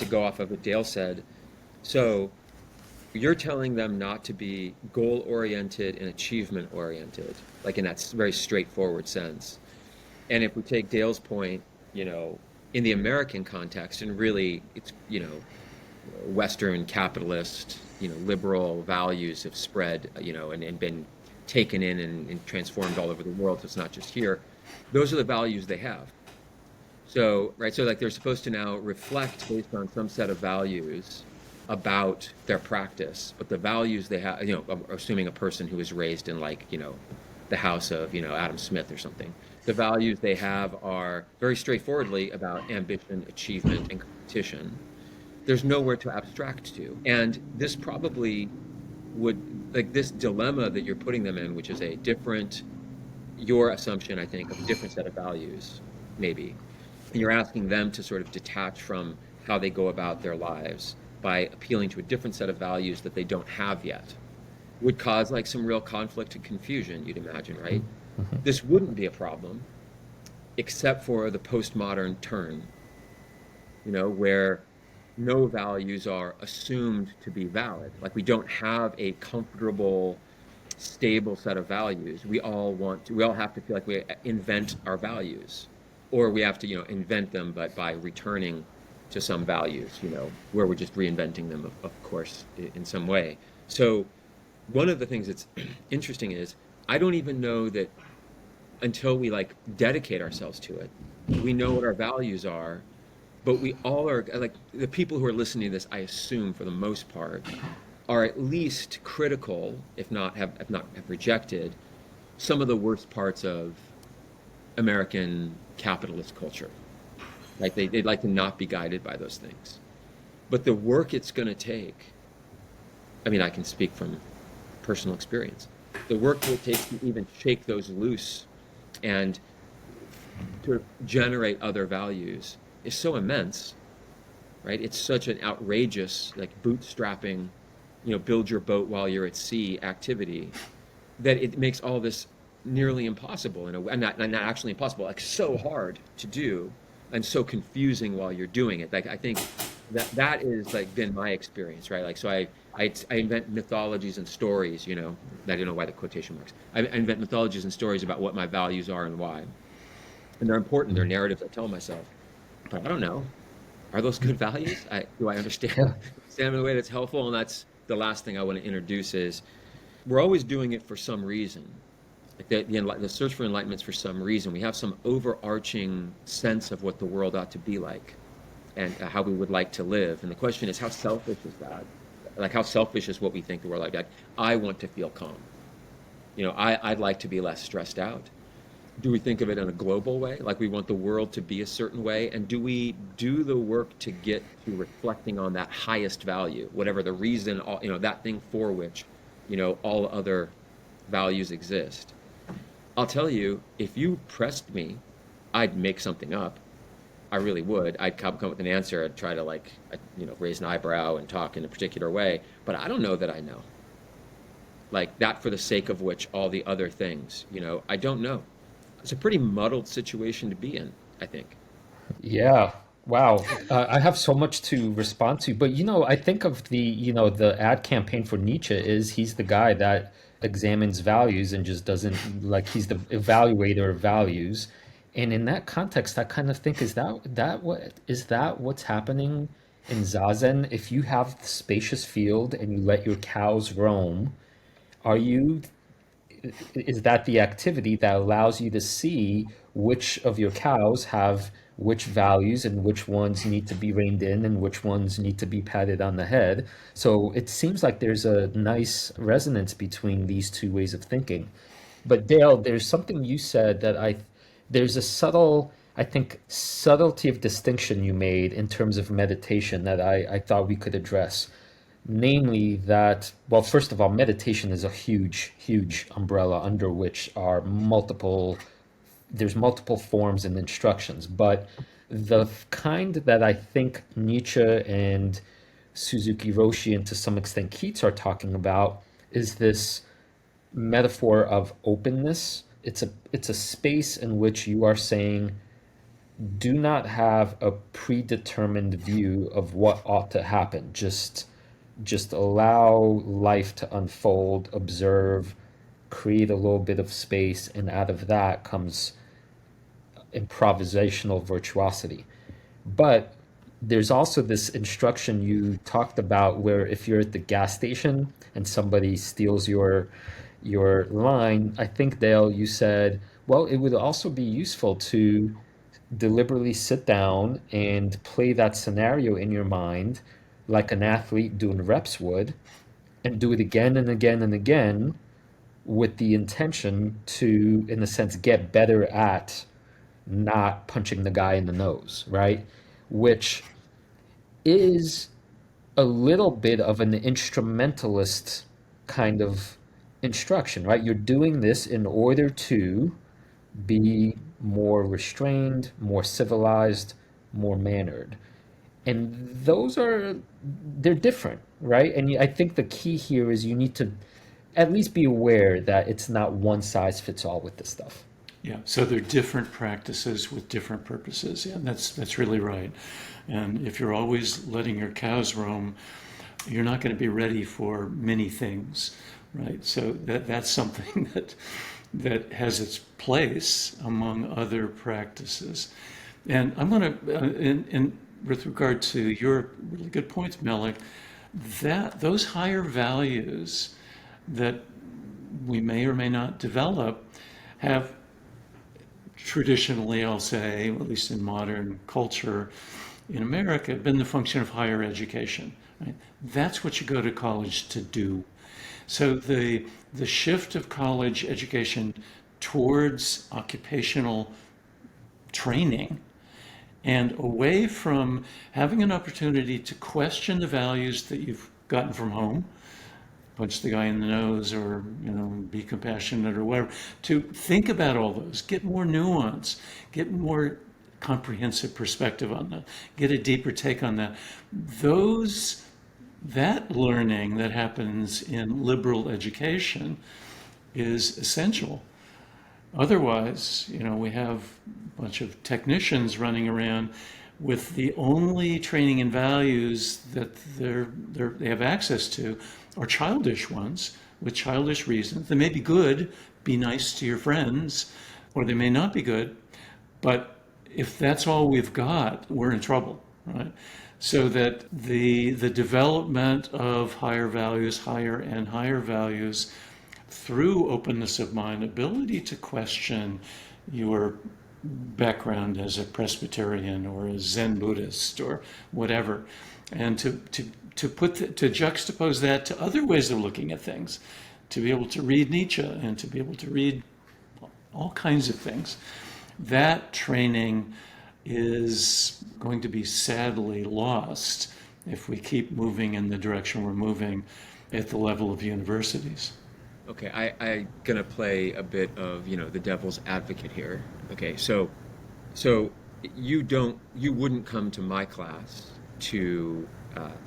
go off of what Dale said. So you're telling them not to be goal-oriented and achievement-oriented, like in that very straightforward sense. And if we take Dale's point, in the American context, and really it's, Western capitalist, liberal values have spread, and been taken in and transformed all over the world. So it's not just here. Those are the values they have. So, right, so like they're supposed to now reflect based on some set of values about their practice, but the values they have, assuming a person who was raised in the house of, Adam Smith or something, the values they have are very straightforwardly about ambition, achievement, and competition. There's nowhere to abstract to. And this probably this dilemma that you're putting them in, which is your assumption, I think, of a different set of values, maybe. And you're asking them to sort of detach from how they go about their lives by appealing to a different set of values that they don't have yet, would cause some real conflict and confusion, you'd imagine, right? Mm-hmm. This wouldn't be a problem, except for the postmodern turn, where no values are assumed to be valid. Like we don't have a comfortable, stable set of values. We all have to feel like we invent our values, or we have to, invent them, but by returning to some values, where we're just reinventing them, of course, in some way. So one of the things that's interesting is I don't even know that until we dedicate ourselves to it, we know what our values are, but we all are the people who are listening to this, I assume for the most part, are at least critical, if not have rejected some of the worst parts of American capitalist culture. Like they'd like to not be guided by those things. But the work it's going to take, I can speak from personal experience, the work it takes to even shake those loose and to generate other values is so immense, right? It's such an outrageous, bootstrapping, build your boat while you're at sea activity, that it makes all this nearly impossible, and not actually impossible, so hard to do, and so confusing while you're doing it. I think that is been my experience, right? So I invent mythologies and stories, I don't know why the quotation marks. I invent mythologies and stories about what my values are and why, and they're important. They're narratives I tell myself, but I don't know. Are those good values? Do I understand them in a way that's helpful? And that's the last thing I want to introduce is we're always doing it for some reason. The search for enlightenment is for some reason. We have some overarching sense of what the world ought to be like and how we would like to live. And the question is, how selfish is that? How selfish is what we think the world ought to be like? I want to feel calm. I'd like to be less stressed out. Do we think of it in a global way, like we want the world to be a certain way? And do we do the work to get to reflecting on that highest value, whatever the reason, that thing for which, all other values exist? I'll tell you, if you pressed me, I'd make something up. I really would. I'd come up with an answer. I'd try to raise an eyebrow and talk in a particular way. But I don't know that I know. Like that for the sake of which all the other things, I don't know. It's a pretty muddled situation to be in, I think. Yeah. Wow. I have so much to respond to, but I think of the ad campaign for Nietzsche is he's the guy that examines values and just doesn't like he's the evaluator of values. And in that context, I kind of think is that what's happening in Zazen? If you have the spacious field and you let your cows roam, are you is that the activity that allows you to see which of your cows have which values and which ones need to be reined in and which ones need to be patted on the head. So it seems like there's a nice resonance between these two ways of thinking. But Dale, there's something you said that there's a I think, subtlety of distinction you made in terms of meditation that I thought we could address. Namely, that, well, first of all, meditation is a huge, huge umbrella under which there's multiple forms and instructions. But the kind that I think Nietzsche and Suzuki Roshi and to some extent Keats are talking about is this metaphor of openness. It's a space in which you are saying, do not have a predetermined view of what ought to happen. Just allow life to unfold, observe, create a little bit of space, and out of that comes improvisational virtuosity. But there's also this instruction you talked about where if you're at the gas station and somebody steals your line, I think Dale, you said, well, it would also be useful to deliberately sit down and play that scenario in your mind like an athlete doing reps would, and do it again and again and again with the intention to, in a sense, get better at not punching the guy in the nose, right? Which is a little bit of an instrumentalist kind of instruction, right? You're doing this in order to be more restrained, more civilized, more mannered. And they're different, right? And I think the key here is you need to at least be aware that it's not one size fits all with this stuff. Yeah, so they're different practices with different purposes. Yeah, that's really right. And if you're always letting your cows roam, you're not going to be ready for many things, right? So that's something that has its place among other practices. And I'm going to, with regard to your really good points, Malek, that those higher values that we may or may not develop have traditionally, I'll say, at least in modern culture in America, been the function of higher education. Right? That's what you go to college to do. So the shift of college education towards occupational training and away from having an opportunity to question the values that you've gotten from home, punch the guy in the nose or, be compassionate or whatever, to think about all those, get more nuance, get more comprehensive perspective on that, get a deeper take on that. That learning that happens in liberal education is essential. Otherwise, we have a bunch of technicians running around with the only training and values that they have access to are childish ones with childish reasons. They may be good, be nice to your friends, or they may not be good. But if that's all we've got, we're in trouble, right? So that the development of higher values, higher and higher values, through openness of mind, ability to question your background as a Presbyterian or a Zen Buddhist or whatever, and to juxtapose that to other ways of looking at things, to be able to read Nietzsche and to be able to read all kinds of things. That training is going to be sadly lost if we keep moving in the direction we're moving at the level of universities. Okay, I'm gonna play a bit of, the devil's advocate here. Okay, so you wouldn't come to my class to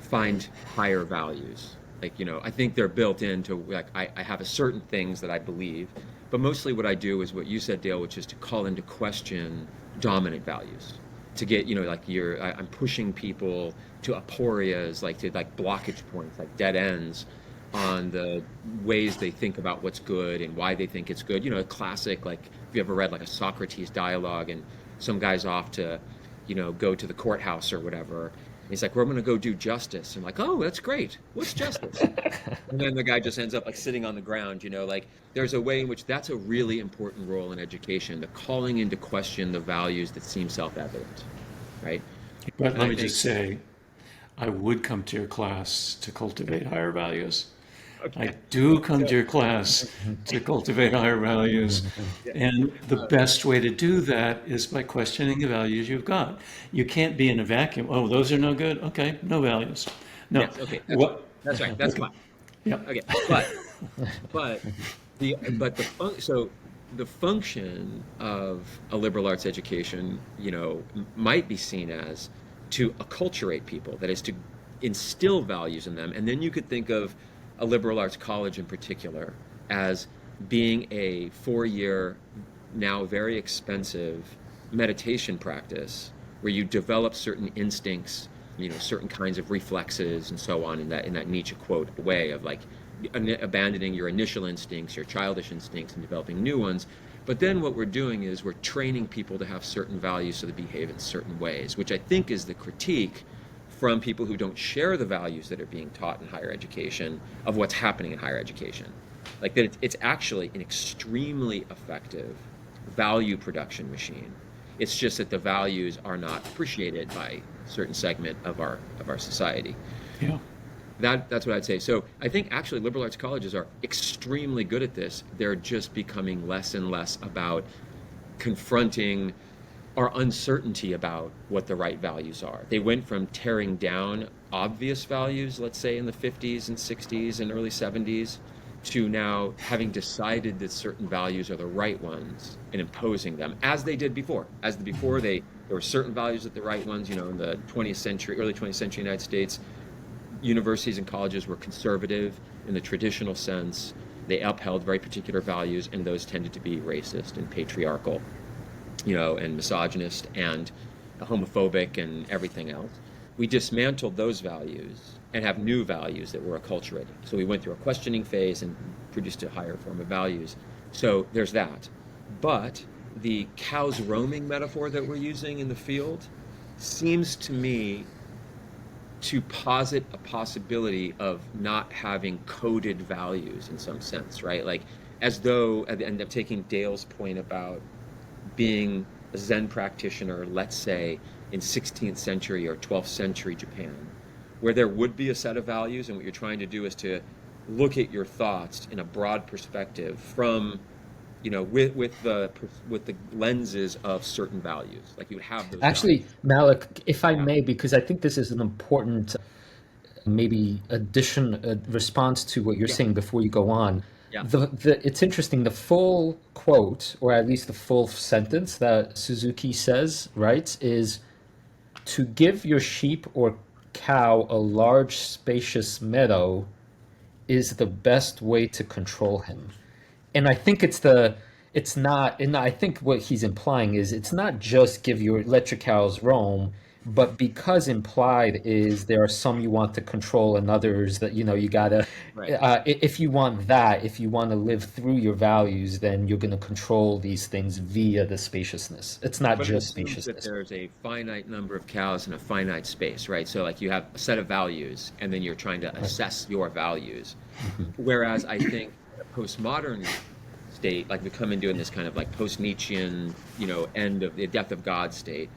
find higher values. Like, I think they're built into, like, I have a certain things that I believe, but mostly what I do is what you said, Dale, which is to call into question dominant values. To get, I'm pushing people to aporias, like to like blockage points, like dead ends on the ways they think about what's good and why they think it's good. A classic, like, if you ever read like a Socrates dialogue and some guy's off to, go to the courthouse or whatever. And he's like, we're going to go do justice. I'm like, oh, that's great. What's justice? And then the guy just ends up like sitting on the ground, like there's a way in which that's a really important role in education, the calling into question the values that seem self-evident, right? But let me just say, I would come to your class to cultivate higher values. Okay. I do come to your class to cultivate higher values. And the best way to do that is by questioning the values you've got. You can't be in a vacuum. Oh, those are no good? Okay, no values. No. Yes, okay, that's right. That's fine. Yep. Okay, but the function of a liberal arts education, might be seen as to acculturate people, that is to instill values in them. And then you could think of a liberal arts college in particular as being a 4-year, now very expensive meditation practice where you develop certain instincts, certain kinds of reflexes and so on, in that Nietzsche quote way of like abandoning your initial instincts, your childish instincts, and developing new ones. But then what we're doing is we're training people to have certain values so they behave in certain ways, which I think is the critique from people who don't share the values that are being taught in higher education of what's happening in higher education. Like that it's actually an extremely effective value production machine. It's just that the values are not appreciated by a certain segment of our society. Yeah. That's what I'd say. So I think actually liberal arts colleges are extremely good at this. They're just becoming less and less about confronting our uncertainty about what the right values are. They went from tearing down obvious values, let's say in the 50s and 60s and early 70s, to now having decided that certain values are the right ones and imposing them, as they did before. There were certain values that the right ones, in the 20th century, early 20th century United States, universities and colleges were conservative in the traditional sense. They upheld very particular values, and those tended to be racist and patriarchal, and misogynist and homophobic and everything else. We dismantled those values and have new values that we're acculturating. So we went through a questioning phase and produced a higher form of values. So there's that. But the cows roaming metaphor that we're using in the field seems to me to posit a possibility of not having coded values in some sense, right? Like as though, and I'm taking Dale's point about being a Zen practitioner, let's say in 16th century or 12th century Japan, where there would be a set of values, and what you're trying to do is to look at your thoughts in a broad perspective from, with the lenses of certain values. Like you would have those Actually, values. Malek, if I may, because I think this is an important maybe response to what you're saying before you go on. Yeah. It's interesting, the full quote, or at least the full sentence that Suzuki says, right, is to give your sheep or cow a large spacious meadow is the best way to control him. And I think it's not, and I think what he's implying is it's not just let your cows roam, but because implied is there are some you want to control and others that, you gotta, Right. if you want to live through your values, then you're going to control these things via the spaciousness. It's not But it just assumes that spaciousness. there's a finite number of cows in a finite space, right? So like you have a set of values, and then you're trying to assess your values. Whereas I think a postmodern state, like we come into in this kind of like post-Nietzschean, end of the death of God state,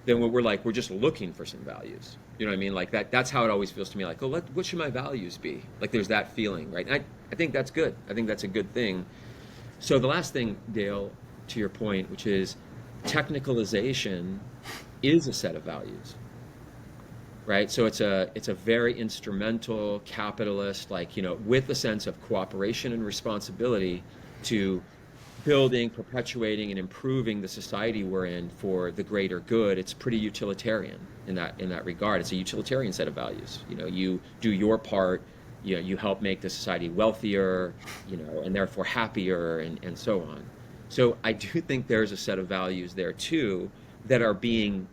then we're just looking for some values. You know what I mean? Like that's how it always feels to me. Like, oh, what should my values be? Like there's that feeling, right? And I think that's good. I think that's a good thing. So the last thing, Dale, to your point, which is technicalization is a set of values, right? So it's a very instrumental capitalist, like, with a sense of cooperation and responsibility to building, perpetuating, and improving the society we're in for the greater good. It's pretty utilitarian in that regard. It's a utilitarian set of values. You do your part. You help make the society wealthier, and therefore happier, and so on. So I do think there's a set of values there too that are being,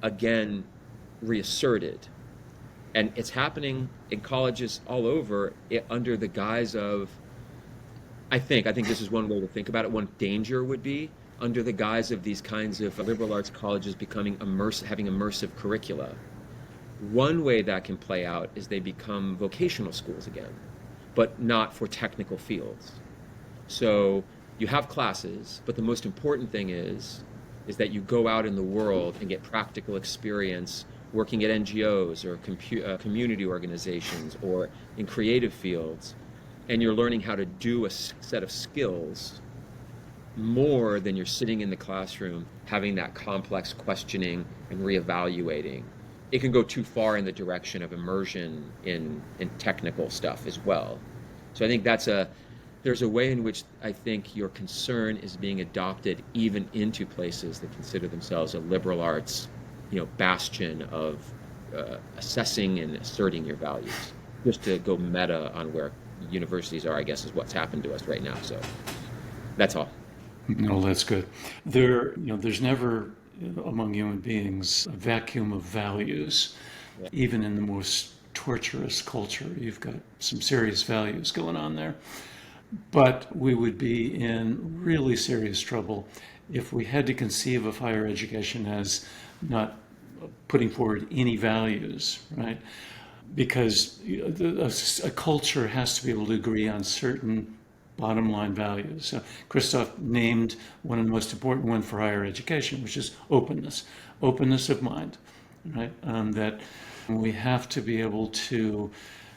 again, reasserted. And it's happening in colleges all over under the guise of, I think this is one way to think about it. One danger would be under the guise of these kinds of liberal arts colleges becoming having immersive curricula. One way that can play out is they become vocational schools again, but not for technical fields. So you have classes, but the most important thing is that you go out in the world and get practical experience working at NGOs or community organizations or in creative fields, and you're learning how to do a set of skills more than you're sitting in the classroom having that complex questioning and reevaluating. It can go too far in the direction of immersion in technical stuff as well. So I think there's a way in which I think your concern is being adopted even into places that consider themselves a liberal arts, bastion of assessing and asserting your values. Just to go meta on where universities are, I guess, is what's happened to us right now. So that's all. No, that's good. There's never among human beings a vacuum of values. Yeah. Even in the most torturous culture, you've got some serious values going on there. But we would be in really serious trouble if we had to conceive of higher education as not putting forward any values, right? Because a culture has to be able to agree on certain bottom line values. So Krzysztof named one of the most important ones for higher education, which is openness of mind, right? That we have to be able to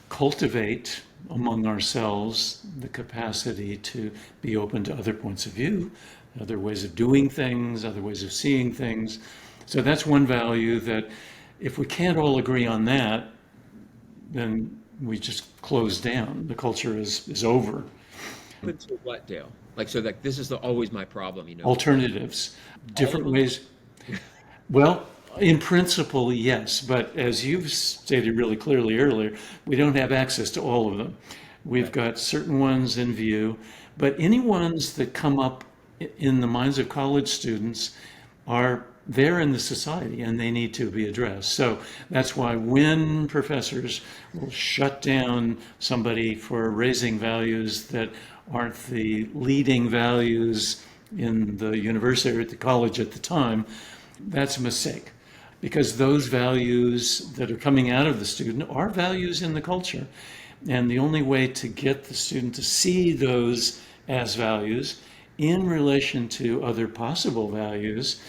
cultivate among ourselves the capacity to be open to other points of view, other ways of doing things, other ways of seeing things. So that's one value that if we can't all agree on that, then we just close down. The culture is over. Open to what, Dale? Like, so that this is always my problem, Alternatives, different ways. Well, in principle, yes, but as you've stated really clearly earlier, we don't have access to all of them. We've got certain ones in view, but any ones that come up in the minds of college students are there in the society and they need to be addressed. So that's why when professors will shut down somebody for raising values that aren't the leading values in the university or at the college at the time, that's a mistake. Because those values that are coming out of the student are values in the culture. And the only way to get the student to see those as values in relation to other possible values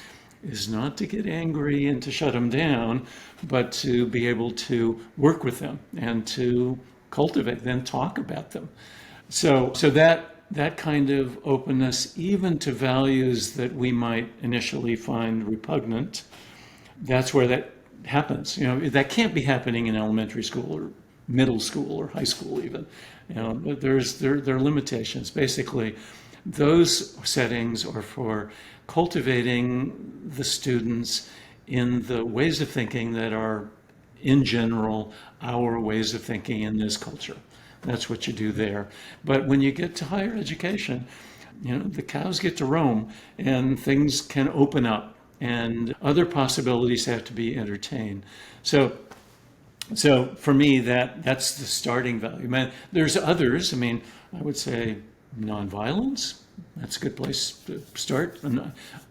is not to get angry and to shut them down, but to be able to work with them and to cultivate them, talk about them. So that kind of openness, even to values that we might initially find repugnant, that's where that happens. That can't be happening in elementary school or middle school or high school even. But there are limitations. Basically, those settings are for cultivating the students in the ways of thinking that are, in general, our ways of thinking in this culture. That's what you do there. But when you get to higher education, the cows get to roam and things can open up and other possibilities have to be entertained. So for me, that's the starting value. Man, there's others. I would say nonviolence. That's a good place to start.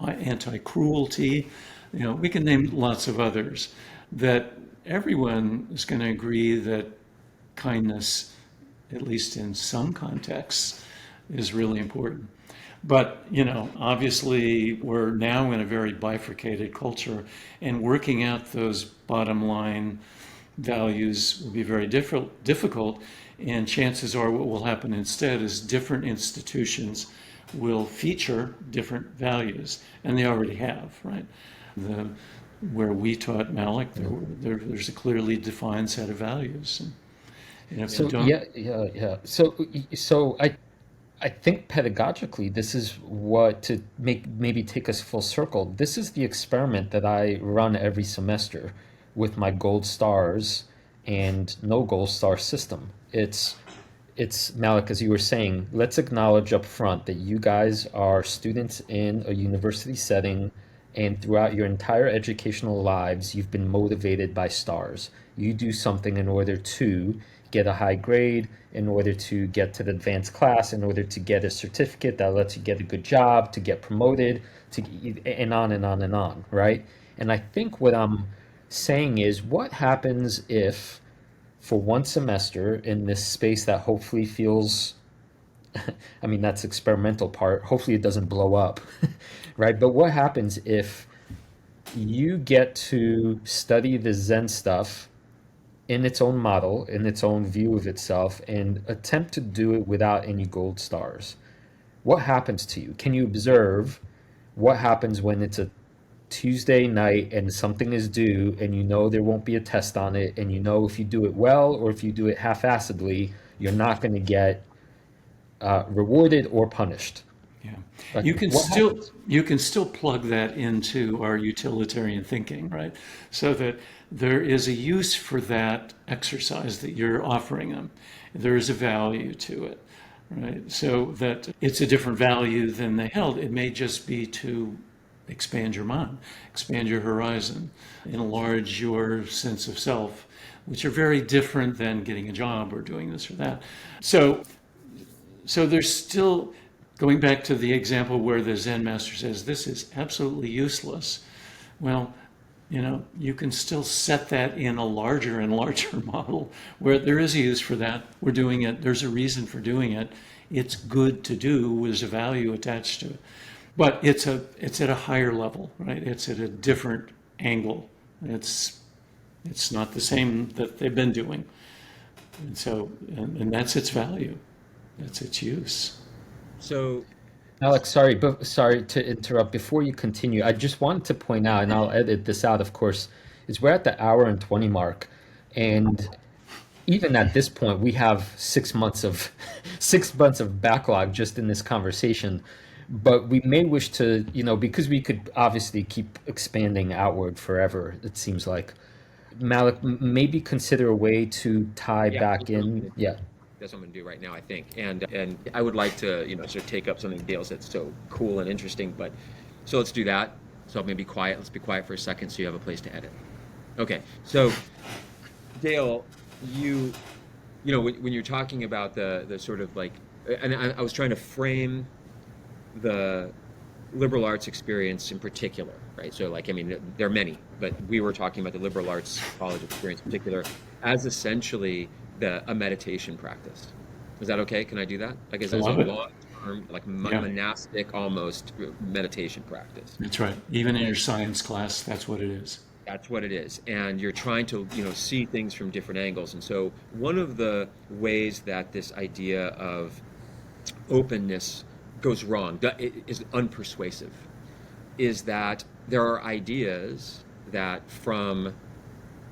Anti-cruelty. We can name lots of others that everyone is going to agree that kindness, at least in some contexts, is really important. But, obviously we're now in a very bifurcated culture, and working out those bottom line values will be very difficult. And chances are what will happen instead is different institutions will feature different values, and they already have, right? The, where we taught Malek, there's a clearly defined set of values. And if you So don't, yeah. So I think pedagogically, this is what to make maybe take us full circle. This is the experiment that I run every semester with my gold stars and no gold star system. It's Malik, as you were saying, let's acknowledge up front that you guys are students in a university setting, and throughout your entire educational lives, you've been motivated by stars. You do something in order to get a high grade, in order to get to the advanced class, in order to get a certificate that lets you get a good job, to get promoted, to and on and on and on, right? And I think what I'm saying is, what happens if for one semester in this space that hopefully feels, I mean, that's experimental part. Hopefully it doesn't blow up, right? But what happens if you get to study the Zen stuff in its own model, in its own view of itself, and attempt to do it without any gold stars? What happens to you? Can you observe what happens when it's a Tuesday night and something is due and you know there won't be a test on it, and you know if you do it well or if you do it half-assedly, you're not going to get rewarded or punished? yeah, Like, you can what still happens? you can still plug that into our utilitarian thinking, right? So that there is a use for that exercise that you're offering them. There is a value to it, right? So that it's a different value than they held. It may just be to expand your mind, expand your horizon, enlarge your sense of self, which are very different than getting a job or doing this or that. So there's still, going back to the example where the Zen master says this is absolutely useless. Well, you can still set that in a larger and larger model where there is a use for that. We're doing it. There's a reason for doing it. It's good to do. There's a value attached to it. But it's at a higher level, right? It's at a different angle. It's not the same that they've been doing. And so, and that's its value. That's its use. So, Alex, sorry, but sorry to interrupt. Before you continue, I just wanted to point out, and I'll edit this out, of course, is we're at the hour and 20 mark, and even at this point, we have 6 months of 6 months of backlog just in this conversation. But we may wish to, because we could obviously keep expanding outward forever, it seems like. Malik, maybe consider a way to tie yeah, back in. Yeah. that's what I'm going to do right now, I think. And I would like to, sort of take up something Dale said so cool and interesting. But so let's do that. So I'm going to be quiet. Let's be quiet for a second so you have a place to edit. Okay. So Dale, when you're talking about the sort of like, and I was trying to frame the liberal arts experience in particular, right? So like, I mean, there are many, but we were talking about the liberal arts college experience in particular as essentially a meditation practice. Is that okay? Can I do that? Like, I as a love it. long-term, like Yeah, monastic almost meditation practice. that's right. Even in your science class, that's what it is. That's what it is. And you're trying to, see things from different angles. And so one of the ways that this idea of openness goes wrong, is unpersuasive, is that there are ideas that from,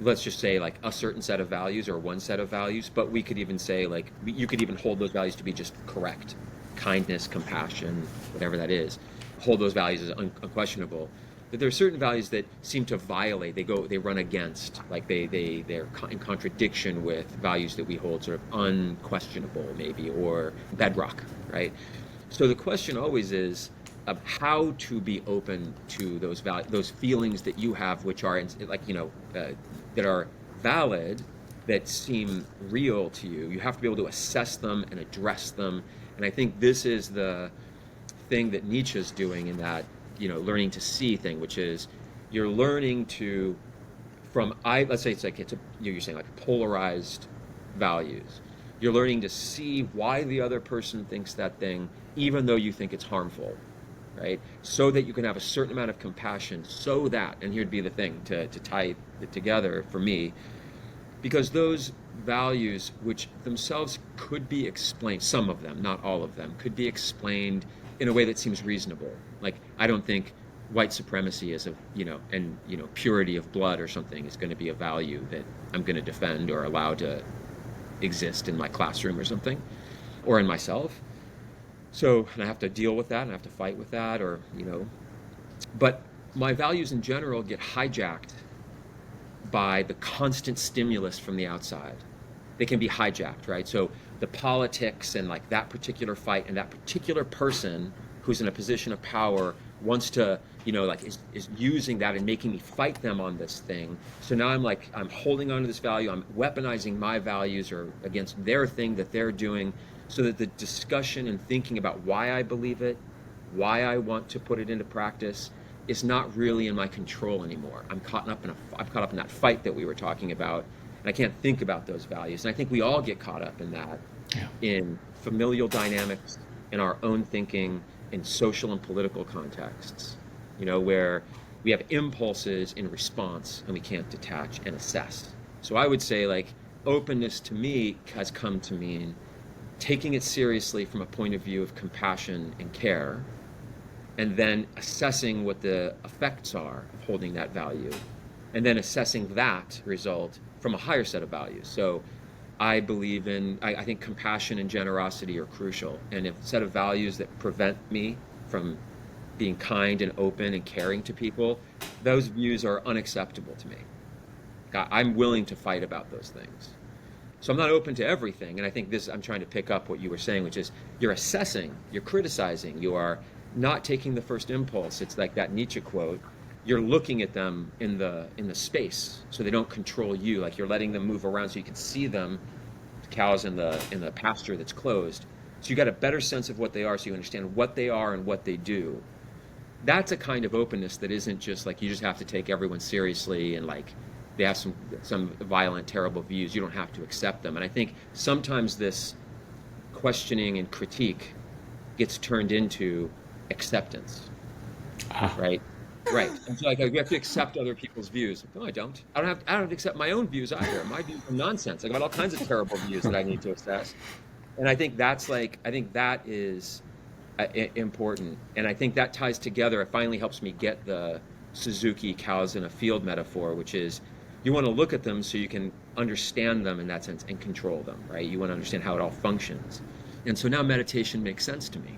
let's just say, like a certain set of values or one set of values, but we could even say, like, you could even hold those values to be just correct. Kindness, compassion, whatever that is, hold those values as unquestionable. That there are certain values that seem to violate, they run against, like they're in contradiction with values that we hold sort of unquestionable, maybe, or bedrock, right? So the question always is of how to be open to those feelings that you have, which are like, that are valid, that seem real to you. You have to be able to assess them and address them. And I think this is the thing that Nietzsche is doing in that, learning to see thing, which is you're learning to, let's say you're saying like polarized values. You're learning to see why the other person thinks that thing even though you think it's harmful, right? So that you can have a certain amount of compassion, so that, and here'd be the thing to tie it together for me, because those values, which themselves could be explained, some of them, not all of them, could be explained in a way that seems reasonable. Like, I don't think white supremacy is and purity of blood or something is going to be a value that I'm going to defend or allow to exist in my classroom or something, or in myself. So, and I have to deal with that, and I have to fight with that, but my values in general get hijacked by the constant stimulus from the outside. They can be hijacked, right? So the politics and like that particular fight and that particular person who's in a position of power wants to, is using that and making me fight them on this thing. So now I'm holding on to this value. I'm weaponizing my values or against their thing that they're doing, so that the discussion and thinking about why I believe it, why I want to put it into practice, is not really in my control anymore. I'm caught up in that fight that we were talking about, and I can't think about those values. And I think we all get caught up in that, in familial dynamics, in our own thinking, in social and political contexts, where we have impulses in response and we can't detach and assess. So I would say, like, openness to me has come to mean taking it seriously from a point of view of compassion and care, and then assessing what the effects are of holding that value, and then assessing that result from a higher set of values. So I believe I think compassion and generosity are crucial, and a set of values that prevent me from being kind and open and caring to people, those views are unacceptable to me. I'm willing to fight about those things. So I'm not open to everything, and I think I'm trying to pick up what you were saying, which is you're assessing, you're criticizing, you are not taking the first impulse. It's like that Nietzsche quote. You're looking at them in the space, so they don't control you. Like, you're letting them move around so you can see them, the cows in the pasture that's closed. So you got a better sense of what they are, so you understand what they are and what they do. That's a kind of openness that isn't just like you just have to take everyone seriously and like they have some violent, terrible views. You don't have to accept them. And I think sometimes this questioning and critique gets turned into acceptance, right? Right. And so, like, we have to accept other people's views. No, I don't. I don't have to accept my own views either. My views are nonsense. I got all kinds of terrible views that I need to assess. And I think that is important. And I think that ties together. It finally helps me get the Suzuki cows in a field metaphor, which is you want to look at them so you can understand them in that sense and control them, right? You want to understand how it all functions. And so now meditation makes sense to me,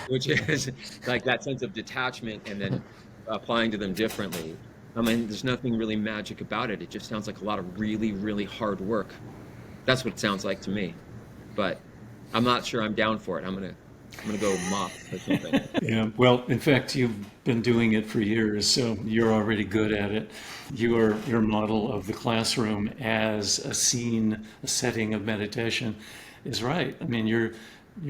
which is like that sense of detachment and then applying to them differently. I mean, there's nothing really magic about it. It just sounds like a lot of really, really hard work. That's what it sounds like to me. But I'm not sure I'm down for it. I'm gonna go mop or something. Yeah, well, in fact, you've been doing it for years, so you're already good at it. Your model of the classroom as a setting of meditation is right. I mean, you're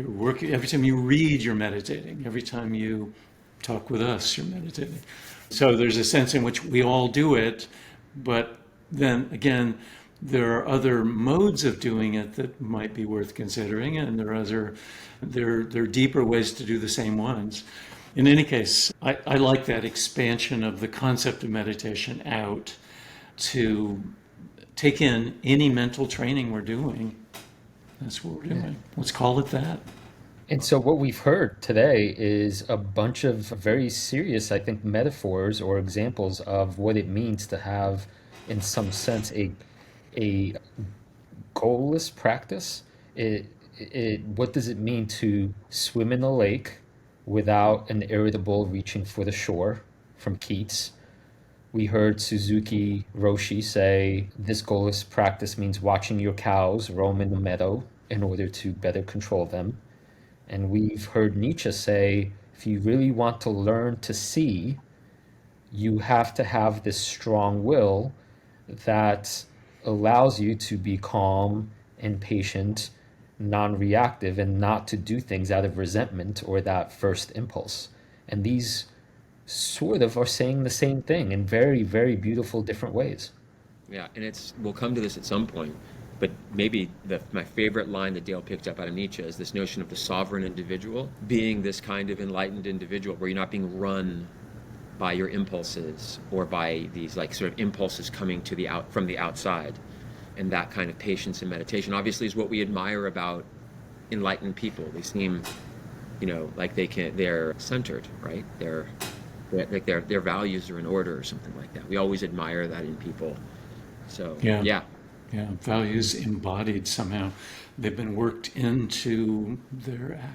working, every time you read, you're meditating. Every time you talk with us, you're meditating. So there's a sense in which we all do it, but then again, there are other modes of doing it that might be worth considering, and there are deeper ways to do the same ones. In any case, I like that expansion of the concept of meditation out to take in any mental training we're doing. That's what we're doing. Let's call it that. And so what we've heard today is a bunch of very serious, I think, metaphors or examples of what it means to have, in some sense, a goalless practice. What does it mean to swim in a lake without an irritable reaching for the shore, from Keats? We heard Suzuki Roshi say this goalless practice means watching your cows roam in the meadow in order to better control them. And we've heard Nietzsche say, if you really want to learn to see, you have to have this strong will that allows you to be calm and patient, non-reactive, and not to do things out of resentment or that first impulse. And these sort of are saying the same thing in very, very beautiful different ways. Yeah, and we'll come to this at some point, But maybe my favorite line that Dale picked up out of Nietzsche is this notion of the sovereign individual being this kind of enlightened individual where you're not being run by your impulses or by these like sort of impulses coming from the outside. And that kind of patience and meditation obviously is what we admire about enlightened people. They seem, like they're centered, right? Their values are in order or something like that. We always admire that in people. So Yeah. yeah. Yeah, values embodied somehow. They've been worked into their